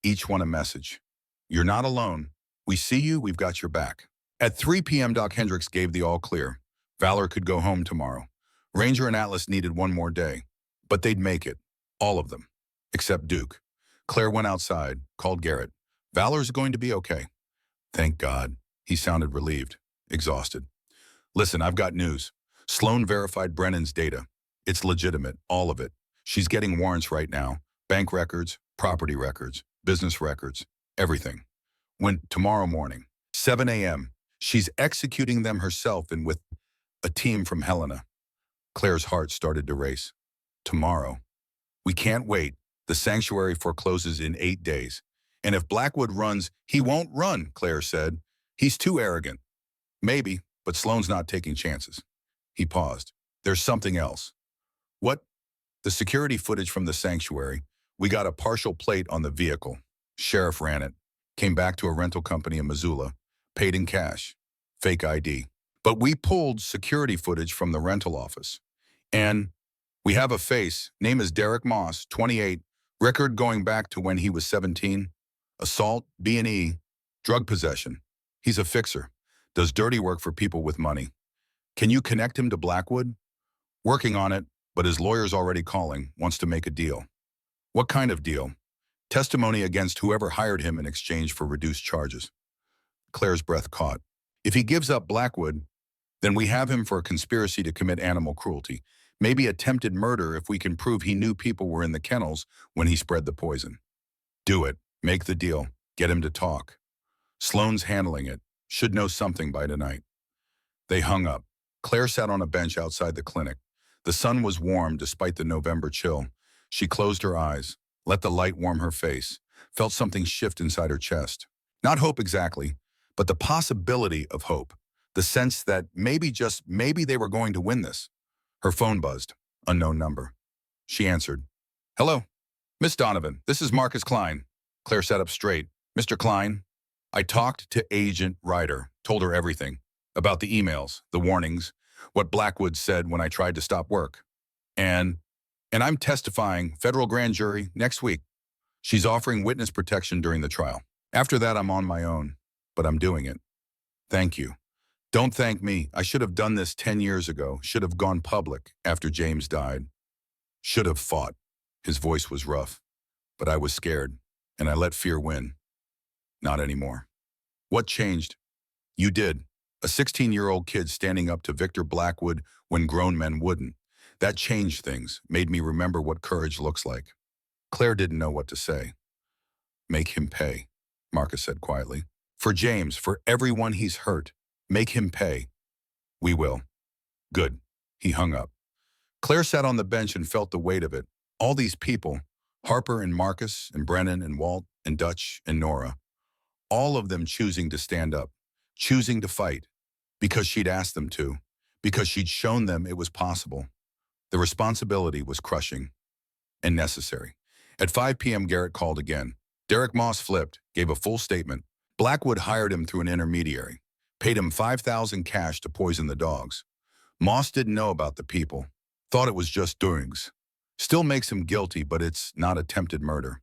Each one a message. You're not alone. We see you, we've got your back. At 3 p.m., Doc Hendricks gave the all clear. Valor could go home tomorrow. Ranger and Atlas needed one more day, but they'd make it. All of them. Except Duke. Claire went outside, called Garrett. Valor's going to be okay. Thank God. He sounded relieved, exhausted. Listen, I've got news. Sloan verified Brennan's data. It's legitimate, all of it. She's getting warrants right now. Bank records, property records, business records, everything. Tomorrow morning, 7 a.m., she's executing them herself and with a team from Helena. Claire's heart started to race. Tomorrow. We can't wait. The sanctuary forecloses in 8 days. And if Blackwood runs, he won't run, Claire said. He's too arrogant. Maybe, but Sloan's not taking chances. He paused. There's something else. What? The security footage from the sanctuary. We got a partial plate on the vehicle. Sheriff ran it. Came back to a rental company in Missoula. Paid in cash. Fake ID. But we pulled security footage from the rental office. And we have a face. Name is Derek Moss, 28. Record going back to when he was 17. Assault, B&E, drug possession. He's a fixer. Does dirty work for people with money. Can you connect him to Blackwood? Working on it, but his lawyer's already calling, wants to make a deal. What kind of deal? Testimony against whoever hired him in exchange for reduced charges. Claire's breath caught. If he gives up Blackwood, then we have him for a conspiracy to commit animal cruelty, maybe attempted murder if we can prove he knew people were in the kennels when he spread the poison. Do it. Make the deal. Get him to talk. Sloan's handling it. Should know something by tonight. They hung up. Claire sat on a bench outside the clinic. The sun was warm despite the November chill. She closed her eyes, let the light warm her face, felt something shift inside her chest. Not hope exactly, but the possibility of hope. The sense that maybe, just maybe, they were going to win this. Her phone buzzed. Unknown number. She answered. Hello, Miss Donovan, this is Marcus Klein. Claire sat up straight. Mr. Klein, I talked to Agent Ryder, told her everything. About the emails, the warnings, what Blackwood said when I tried to stop work. And I'm testifying, federal grand jury, next week. She's offering witness protection during the trial. After that, I'm on my own, but I'm doing it. Thank you. Don't thank me. I should have done this 10 years ago, should have gone public after James died. Should have fought. His voice was rough, but I was scared, and I let fear win. Not anymore. What changed? You did. A 16-year-old kid standing up to Victor Blackwood when grown men wouldn't. That changed things, made me remember what courage looks like. Claire didn't know what to say. Make him pay, Marcus said quietly. For James, for everyone he's hurt, make him pay. We will. Good. He hung up. Claire sat on the bench and felt the weight of it. All these people, Harper and Marcus and Brennan and Walt and Dutch and Nora, all of them choosing to stand up, choosing to fight, because she'd asked them to, because she'd shown them it was possible. The responsibility was crushing and necessary. At 5 p.m., Garrett called again. Derek Moss flipped, gave a full statement. Blackwood hired him through an intermediary, paid him $5,000 cash to poison the dogs. Moss didn't know about the people, thought it was just doings. Still makes him guilty, but it's not attempted murder.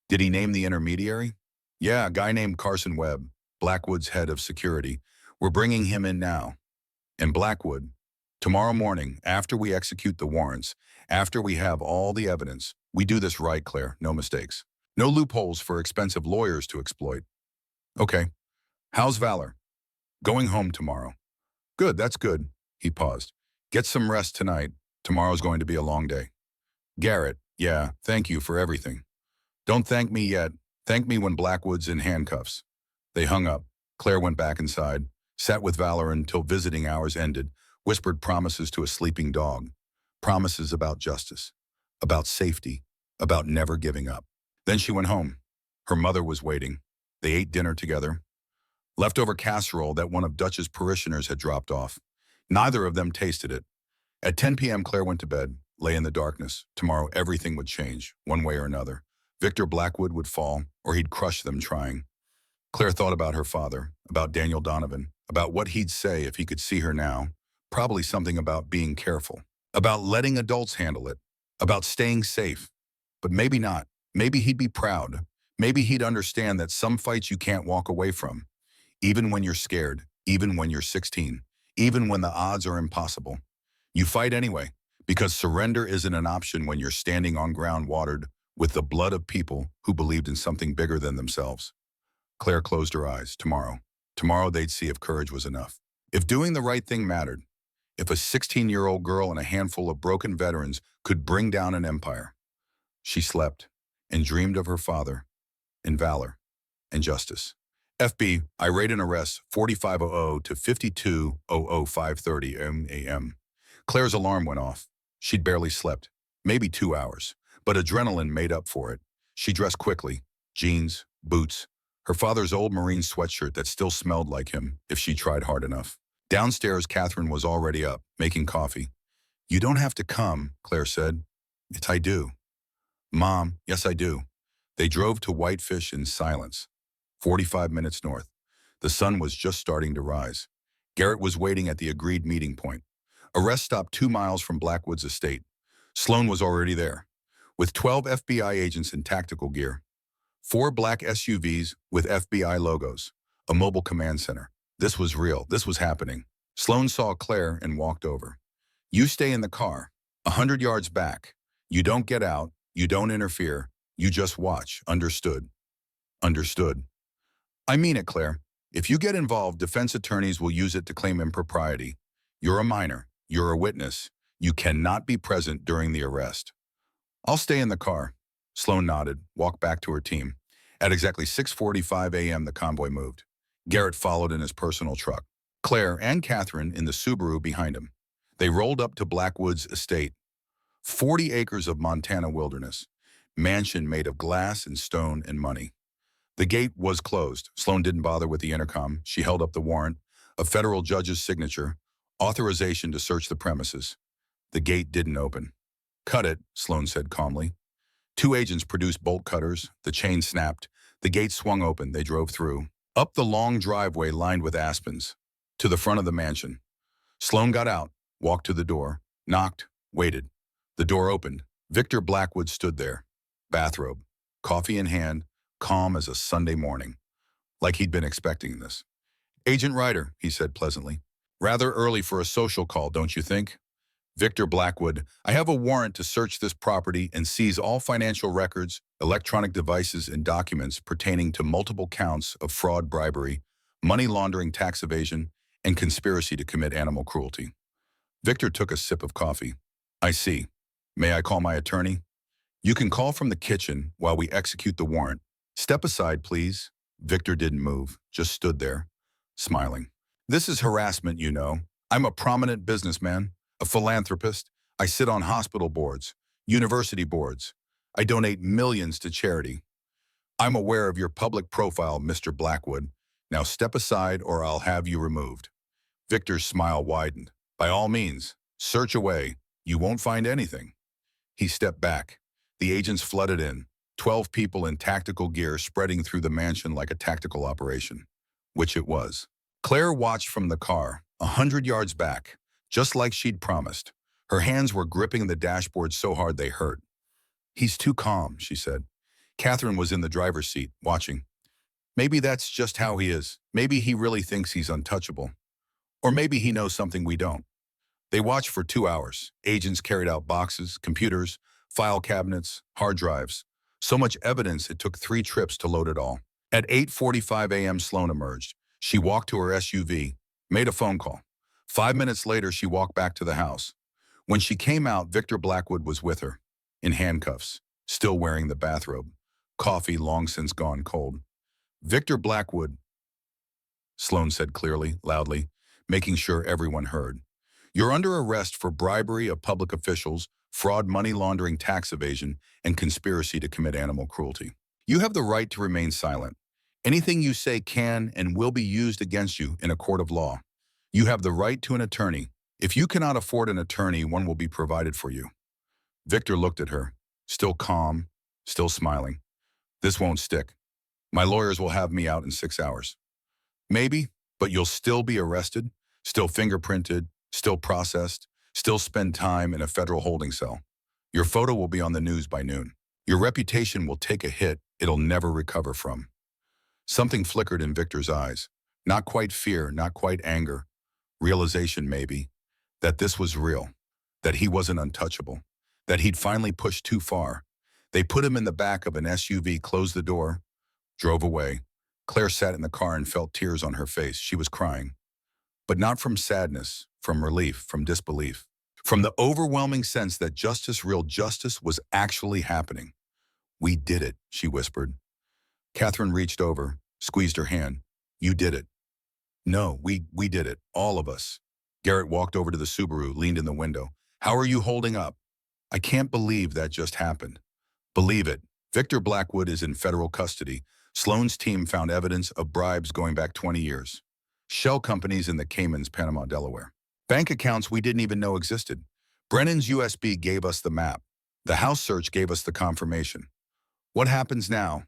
Did he name the intermediary? Yeah, a guy named Carson Webb, Blackwood's head of security. We're bringing him in now. And Blackwood, tomorrow morning, after we execute the warrants, after we have all the evidence, we do this right, Claire, no mistakes. No loopholes for expensive lawyers to exploit. Okay. How's Valor? Going home tomorrow. Good, that's good. He paused. Get some rest tonight. Tomorrow's going to be a long day. Garrett, yeah, thank you for everything. Don't thank me yet. Thank me when Blackwood's in handcuffs. They hung up. Claire went back inside, sat with Valor until visiting hours ended, whispered promises to a sleeping dog. Promises about justice, about safety, about never giving up. Then she went home. Her mother was waiting. They ate dinner together. Leftover casserole that one of Dutch's parishioners had dropped off. Neither of them tasted it. At 10 p.m., Claire went to bed, lay in the darkness. Tomorrow, everything would change, one way or another. Victor Blackwood would fall, or he'd crush them trying. Claire thought about her father, about Daniel Donovan, about what he'd say if he could see her now. Probably something about being careful, about letting adults handle it, about staying safe. But maybe not. Maybe he'd be proud. Maybe he'd understand that some fights you can't walk away from, even when you're scared, even when you're 16, even when the odds are impossible. You fight anyway, because surrender isn't an option when you're standing on ground watered with the blood of people who believed in something bigger than themselves. Claire closed her eyes. Tomorrow they'd see if courage was enough. If doing the right thing mattered. If a 16-year-old girl and a handful of broken veterans could bring down an empire. She slept and dreamed of her father and valor and justice. FB, irate and arrest 4500 to 5200 a.m. Claire's alarm went off. She'd barely slept, maybe 2 hours, but adrenaline made up for it. She dressed quickly, jeans, boots, her father's old Marine sweatshirt that still smelled like him if she tried hard enough. Downstairs, Catherine was already up, making coffee. You don't have to come, Claire said. I do. Mom, yes, I do. They drove to Whitefish in silence, 45 minutes north. The sun was just starting to rise. Garrett was waiting at the agreed meeting point. A rest stop 2 miles from Blackwood's estate. Sloan was already there, with 12 FBI agents in tactical gear. 4 black SUVs with FBI logos, a mobile command center. This was real. This was happening. Sloan saw Claire and walked over. You stay in the car, 100 yards back. You don't get out. You don't interfere. You just watch. Understood? Understood. I mean it, Claire. If you get involved, defense attorneys will use it to claim impropriety. You're a minor. You're a witness. You cannot be present during the arrest. I'll stay in the car. Sloan nodded, walked back to her team. At exactly 6:45 a.m., the convoy moved. Garrett followed in his personal truck. Claire and Catherine in the Subaru behind him. They rolled up to Blackwood's estate. 40 acres of Montana wilderness. Mansion made of glass and stone and money. The gate was closed. Sloan didn't bother with the intercom. She held up the warrant, a federal judge's signature, authorization to search the premises. The gate didn't open. "Cut it," Sloan said calmly. Two agents produced bolt cutters. The chain snapped. The gate swung open. They drove through. Up the long driveway lined with aspens. To the front of the mansion. Sloan got out, walked to the door, knocked, waited. The door opened. Victor Blackwood stood there. Bathrobe. Coffee in hand, calm as a Sunday morning. Like he'd been expecting this. "Agent Ryder," he said pleasantly. "Rather early for a social call, don't you think?" Victor Blackwood, "I have a warrant to search this property and seize all financial records, electronic devices, and documents pertaining to multiple counts of fraud, bribery, money laundering, tax evasion, and conspiracy to commit animal cruelty." Victor took a sip of coffee. "I see. May I call my attorney?" "You can call from the kitchen while we execute the warrant. Step aside, please." Victor didn't move, just stood there, smiling. "This is harassment, you know. I'm a prominent businessman, a philanthropist. I sit on hospital boards, university boards. I donate millions to charity. I'm aware of your public profile, Mr. Blackwood. Now step aside or I'll have you removed." Victor's smile widened. "By all means, search away. You won't find anything." He stepped back. The agents flooded in, 12 people in tactical gear spreading through the mansion like a tactical operation, which it was. Claire watched from the car, 100 yards back, just like she'd promised. Her hands were gripping the dashboard so hard they hurt. "He's too calm," she said. Catherine was in the driver's seat, watching. "Maybe that's just how he is. Maybe he really thinks he's untouchable. Or maybe he knows something we don't." They watched for 2 hours. Agents carried out boxes, computers, file cabinets, hard drives. So much evidence it took 3 trips to load it all. At 8:45 a.m. Sloan emerged. She walked to her SUV, made a phone call. 5 minutes later, she walked back to the house. When she came out, Victor Blackwood was with her, in handcuffs, still wearing the bathrobe. Coffee long since gone cold. "Victor Blackwood," Sloan said clearly, loudly, making sure everyone heard. "You're under arrest for bribery of public officials, fraud, money laundering, tax evasion, and conspiracy to commit animal cruelty. You have the right to remain silent. Anything you say can and will be used against you in a court of law. You have the right to an attorney. If you cannot afford an attorney, one will be provided for you." Victor looked at her, still calm, still smiling. "This won't stick. My lawyers will have me out in 6 hours. Maybe, but you'll still be arrested, still fingerprinted, still processed, still spend time in a federal holding cell. Your photo will be on the news by noon. Your reputation will take a hit it'll never recover from." Something flickered in Victor's eyes. Not quite fear, not quite anger. Realization, maybe, that this was real, that he wasn't untouchable, that he'd finally pushed too far. They put him in the back of an SUV, closed the door, drove away. Claire sat in the car and felt tears on her face. She was crying. But not from sadness, from relief, from disbelief. From the overwhelming sense that justice, real justice, was actually happening. "We did it," she whispered. Catherine reached over, squeezed her hand. "You did it." "No, we did it, all of us." Garrett walked over to the Subaru, leaned in the window. "How are you holding up?" "I can't believe that just happened." "Believe it. Victor Blackwood is in federal custody. Sloan's team found evidence of bribes going back 20 years. Shell companies in the Caymans, Panama, Delaware. Bank accounts we didn't even know existed. Brennan's USB gave us the map. The house search gave us the confirmation. What happens now?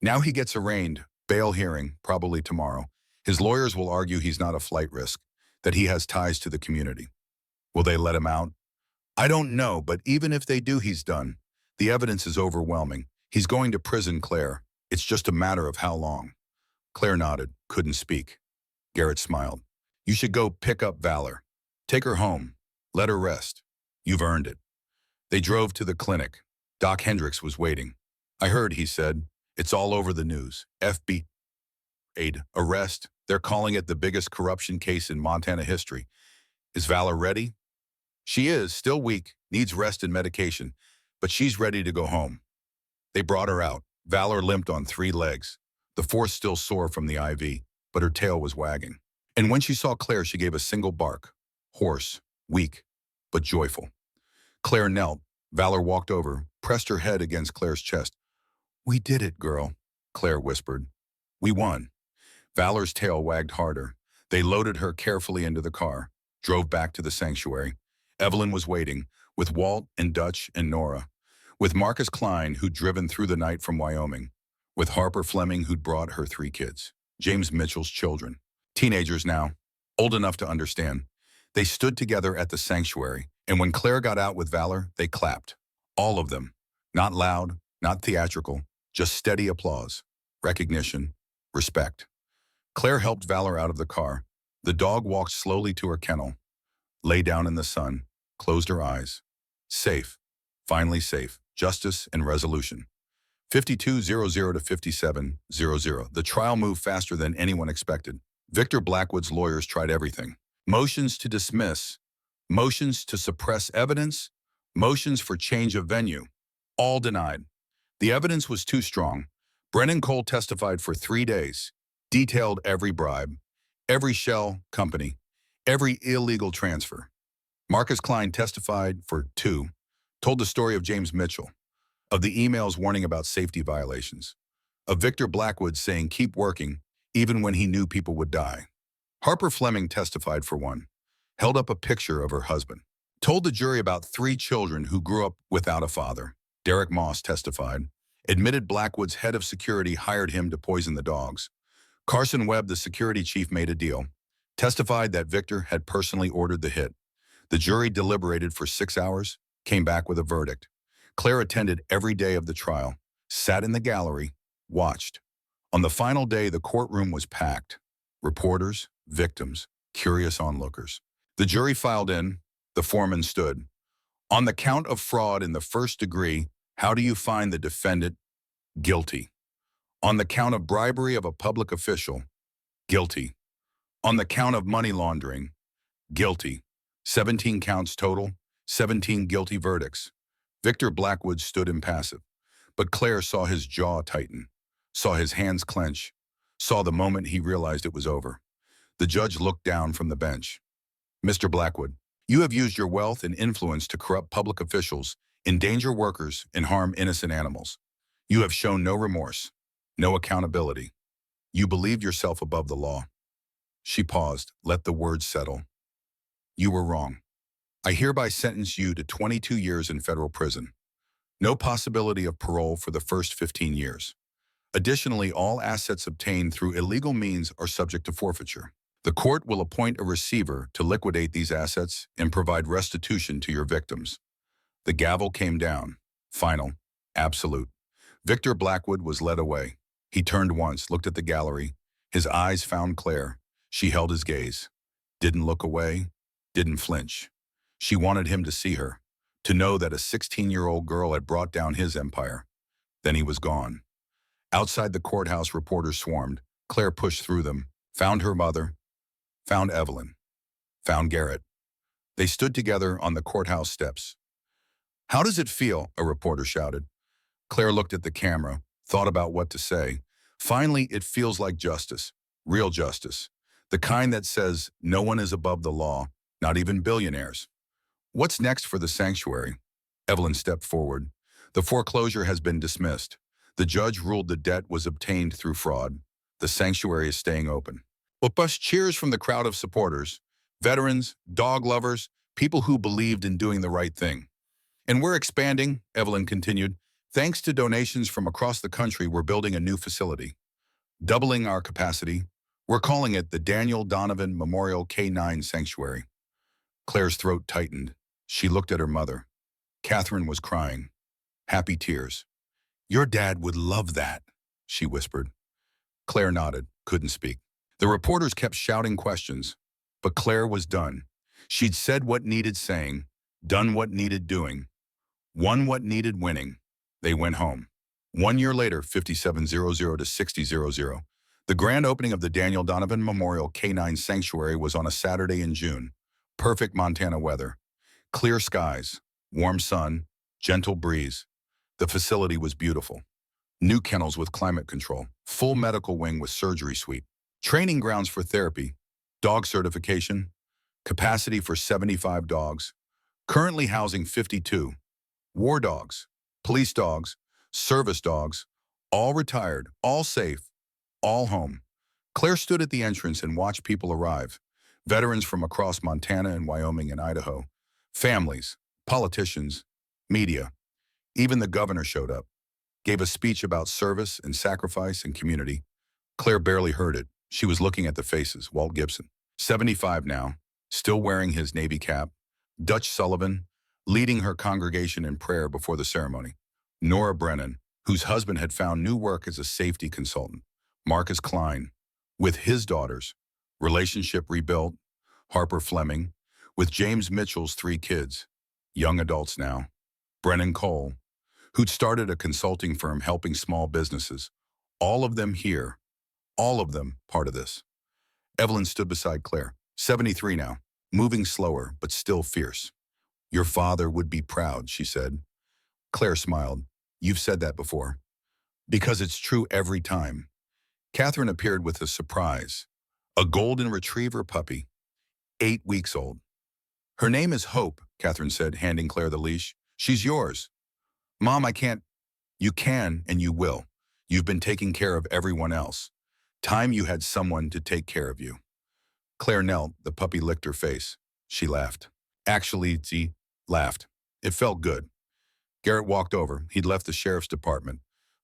Now he gets arraigned, bail hearing, probably tomorrow. His lawyers will argue he's not a flight risk, that he has ties to the community. Will they let him out? I don't know, but even if they do, he's done. The evidence is overwhelming. He's going to prison, Claire. It's just a matter of how long." Claire nodded, couldn't speak. Garrett smiled. "You should go pick up Valor. Take her home. Let her rest. You've earned it." They drove to the clinic. Doc Hendricks was waiting. "I heard," he said. "It's all over the news. FB aid, arrest. They're calling it the biggest corruption case in Montana history. Is Valor ready?" "She is, still weak, needs rest and medication, but she's ready to go home." They brought her out. Valor limped on 3 legs. The fourth still sore from the IV, but her tail was wagging. And when she saw Claire, she gave a single bark. Hoarse, weak, but joyful. Claire knelt. Valor walked over, pressed her head against Claire's chest. "We did it, girl," Claire whispered. "We won." Valor's tail wagged harder. They loaded her carefully into the car, drove back to the sanctuary. Evelyn was waiting, with Walt and Dutch and Nora, with Marcus Klein, who'd driven through the night from Wyoming, with Harper Fleming, who'd brought her 3 kids, James Mitchell's children, teenagers now, old enough to understand. They stood together at the sanctuary, and when Claire got out with Valor, they clapped. All of them. Not loud, not theatrical, just steady applause, recognition, respect. Claire helped Valor out of the car. The dog walked slowly to her kennel, lay down in the sun, closed her eyes. Safe. Finally safe. Justice and resolution. 52-00 to 57-00. The trial moved faster than anyone expected. Victor Blackwood's lawyers tried everything. Motions to dismiss, motions to suppress evidence, motions for change of venue. All denied. The evidence was too strong. Brennan Cole testified for 3 days, detailed every bribe, every shell company, every illegal transfer. Marcus Klein testified for 2, told the story of James Mitchell, of the emails warning about safety violations, of Victor Blackwood saying keep working even when he knew people would die. Harper Fleming testified for 1, held up a picture of her husband, told the jury about 3 children who grew up without a father. Derek Moss testified, admitted Blackwood's head of security hired him to poison the dogs. Carson Webb, the security chief, made a deal, testified that Victor had personally ordered the hit. The jury deliberated for 6 hours, came back with a verdict. Claire attended every day of the trial, sat in the gallery, watched. On the final day, the courtroom was packed. Reporters, victims, curious onlookers. The jury filed in. The foreman stood. On the count of fraud in the first degree, how do you find the defendant guilty? On the count of bribery of a public official, guilty. On the count of money laundering, guilty. 17 counts total, 17 guilty verdicts. Victor Blackwood stood impassive, but Claire saw his jaw tighten, saw his hands clench, saw the moment he realized it was over. The judge looked down from the bench. "Mr. Blackwood, you have used your wealth and influence to corrupt public officials, endanger workers, and harm innocent animals. You have shown no remorse, no accountability. You believed yourself above the law." She paused, let the words settle. "You were wrong. I hereby sentence you to 22 years in federal prison. No possibility of parole for the first 15 years. Additionally, all assets obtained through illegal means are subject to forfeiture. The court will appoint a receiver to liquidate these assets and provide restitution to your victims." The gavel came down. Final. Absolute. Victor Blackwood was led away. He turned once, looked at the gallery. His eyes found Claire. She held his gaze. Didn't look away. Didn't flinch. She wanted him to see her, to know that a 16-year-old girl had brought down his empire. Then he was gone. Outside the courthouse, reporters swarmed. Claire pushed through them, found her mother, found Evelyn, found Garrett. They stood together on the courthouse steps. "How does it feel?" a reporter shouted. Claire looked at the camera, thought about what to say. Finally, "It feels like justice, real justice, the kind that says no one is above the law, not even billionaires." "What's next for the sanctuary?" Evelyn stepped forward. "The foreclosure has been dismissed. The judge ruled the debt was obtained through fraud. The sanctuary is staying open." But cheers from the crowd of supporters, veterans, dog lovers, people who believed in doing the right thing. "And we're expanding," Evelyn continued. "Thanks to donations from across the country, we're building a new facility, doubling our capacity. We're calling it the Daniel Donovan Memorial K-9 Sanctuary." Claire's throat tightened. She looked at her mother. Catherine was crying. Happy tears. "Your dad would love that," she whispered. Claire nodded, couldn't speak. The reporters kept shouting questions, but Claire was done. She'd said what needed saying, done what needed doing, won what needed winning. They went home. 1 year later, 57-00 to 60-00. The grand opening of the Daniel Donovan Memorial K-9 Sanctuary was on a Saturday in June. Perfect Montana weather. Clear skies, warm sun, gentle breeze. The facility was beautiful. New kennels with climate control, full medical wing with surgery suite, training grounds for therapy, dog certification, capacity for 75 dogs, currently housing 52 war dogs, police dogs, service dogs, all retired, all safe, all home. Claire stood at the entrance and watched people arrive. Veterans from across Montana and Wyoming and Idaho. Families, politicians, media. Even the governor showed up, gave a speech about service and sacrifice and community. Claire barely heard it. She was looking at the faces. Walt Gibson, 75 now, still wearing his Navy cap. Dutch Sullivan, leading her congregation in prayer before the ceremony. Nora Brennan, whose husband had found new work as a safety consultant. Marcus Klein, with his daughters, relationship rebuilt. Harper Fleming, with James Mitchell's 3 kids, young adults now. Brennan Cole, who'd started a consulting firm helping small businesses. All of them here, all of them part of this. Evelyn stood beside Claire, 73 now, moving slower but still fierce. Your father would be proud, she said. Claire smiled. You've said that before. Because it's true every time. Catherine appeared with a surprise. A golden retriever puppy, 8 weeks old. Her name is Hope, Catherine said, handing Claire the leash. She's yours. Mom, I can't. You can and you will. You've been taking care of everyone else. Time you had someone to take care of you. Claire knelt, the puppy licked her face. She laughed. Actually, she laughed. It felt good. Garrett walked over. He'd left the sheriff's department.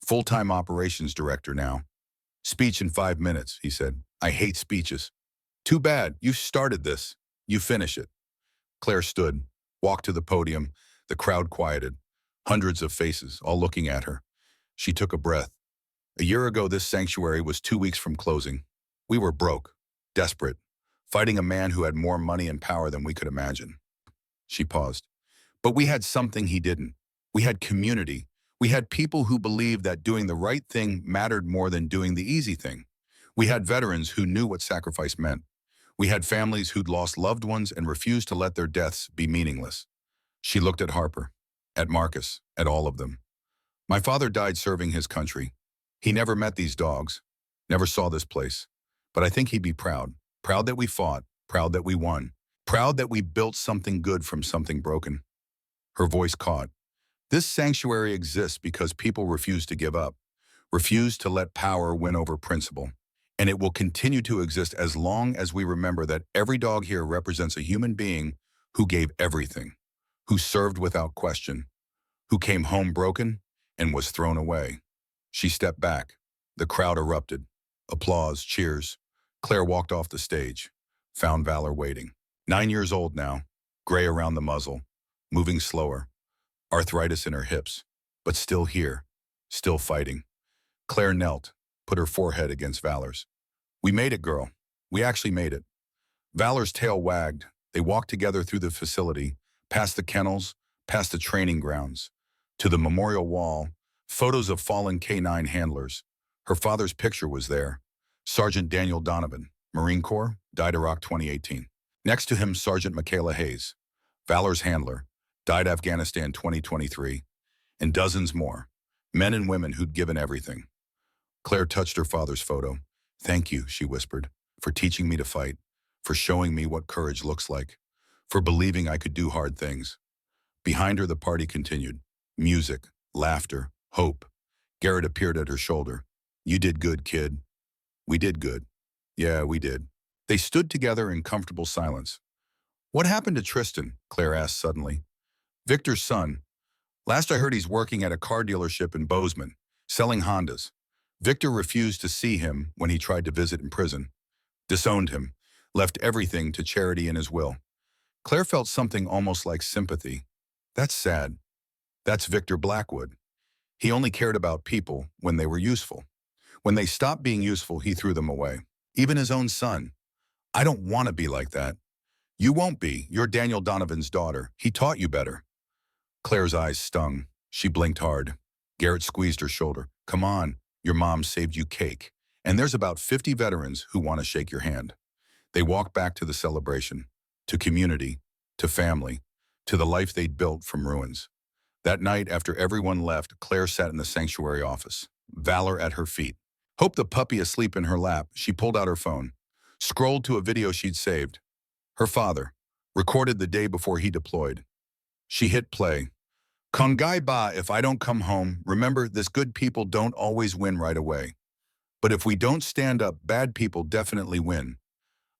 Full-time operations director now. Speech in 5 minutes, he said. I hate speeches. Too bad. You started this. You finish it. Claire stood, walked to the podium. The crowd quieted. Hundreds of faces, all looking at her. She took a breath. A year ago, this sanctuary was 2 weeks from closing. We were broke, desperate, fighting a man who had more money and power than we could imagine. She paused. But we had something he didn't. We had community. We had people who believed that doing the right thing mattered more than doing the easy thing. We had veterans who knew what sacrifice meant. We had families who'd lost loved ones and refused to let their deaths be meaningless. She looked at Harper, at Marcus, at all of them. My father died serving his country. He never met these dogs, never saw this place. But I think he'd be proud. Proud that we fought, proud that we won, proud that we built something good from something broken. Her voice caught. This sanctuary exists because people refuse to give up, refuse to let power win over principle. And it will continue to exist as long as we remember that every dog here represents a human being who gave everything, who served without question, who came home broken and was thrown away. She stepped back. The crowd erupted. Applause, cheers. Claire walked off the stage, found Valor waiting. 9 years old now, gray around the muzzle, moving slower, arthritis in her hips, but still here, still fighting. Claire knelt, put her forehead against Valor's. We made it, girl. We actually made it. Valor's tail wagged. They walked together through the facility, past the kennels, past the training grounds, to the memorial wall, photos of fallen K-9 handlers. Her father's picture was there. Sergeant Daniel Donovan, Marine Corps, died Iraq 2018. Next to him, Sergeant Michaela Hayes, Valor's handler, died Afghanistan 2023, and dozens more, men and women who'd given everything. Claire touched her father's photo. Thank you, she whispered, for teaching me to fight, for showing me what courage looks like, for believing I could do hard things. Behind her, the party continued. Music, laughter, hope. Garrett appeared at her shoulder. You did good, kid. We did good. Yeah, we did. They stood together in comfortable silence. What happened to Tristan? Claire asked suddenly. Victor's son. Last I heard, he's working at a car dealership in Bozeman, selling Hondas. Victor refused to see him when he tried to visit in prison. Disowned him, left everything to charity in his will. Claire felt something almost like sympathy. That's sad. That's Victor Blackwood. He only cared about people when they were useful. When they stopped being useful, he threw them away. Even his own son. I don't want to be like that. You won't be. You're Daniel Donovan's daughter. He taught you better. Claire's eyes stung. She blinked hard. Garrett squeezed her shoulder. Come on, your mom saved you cake. And there's about 50 veterans who want to shake your hand. They walked back to the celebration, to community, to family, to the life they'd built from ruins. That night, after everyone left, Claire sat in the sanctuary office, Valor at her feet. Hope the puppy asleep in her lap, she pulled out her phone, scrolled to a video she'd saved. Her father, recorded the day before he deployed. She hit play. Kongai ba, if I don't come home, remember this good people don't always win right away. But if we don't stand up, bad people definitely win.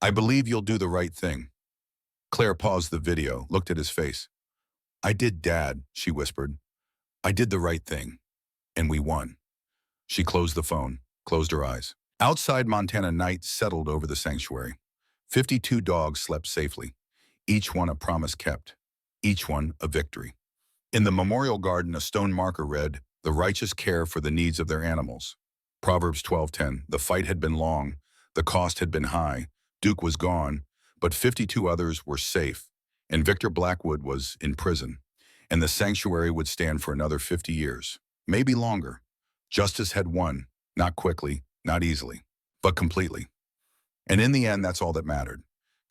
I believe you'll do the right thing. Claire paused the video, looked at his face. I did, Dad, she whispered. I did the right thing. And we won. She closed the phone, closed her eyes. Outside Montana, night settled over the sanctuary. 52 dogs slept safely, each one a promise kept, each one a victory. In the memorial garden, a stone marker read, "The righteous care for the needs of their animals." Proverbs 12:10, the fight had been long, the cost had been high, Duke was gone, but 52 others were safe, and Victor Blackwood was in prison, and the sanctuary would stand for another 50 years, maybe longer. Justice had won, not quickly, not easily, but completely. And in the end, that's all that mattered.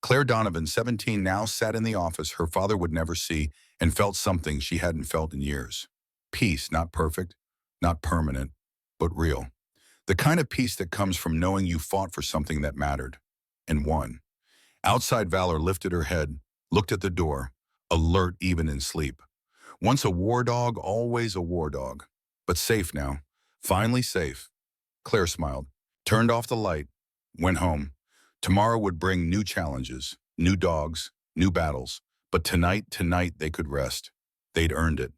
Claire Donovan, 17, now sat in the office her father would never see and felt something she hadn't felt in years. Peace, not perfect, not permanent, but real. The kind of peace that comes from knowing you fought for something that mattered and won. Outside Valor lifted her head, looked at the door, alert even in sleep. Once a war dog, always a war dog. But safe now, finally safe. Claire smiled, turned off the light, went home. Tomorrow would bring new challenges, new dogs, new battles. But tonight they could rest. They'd earned it.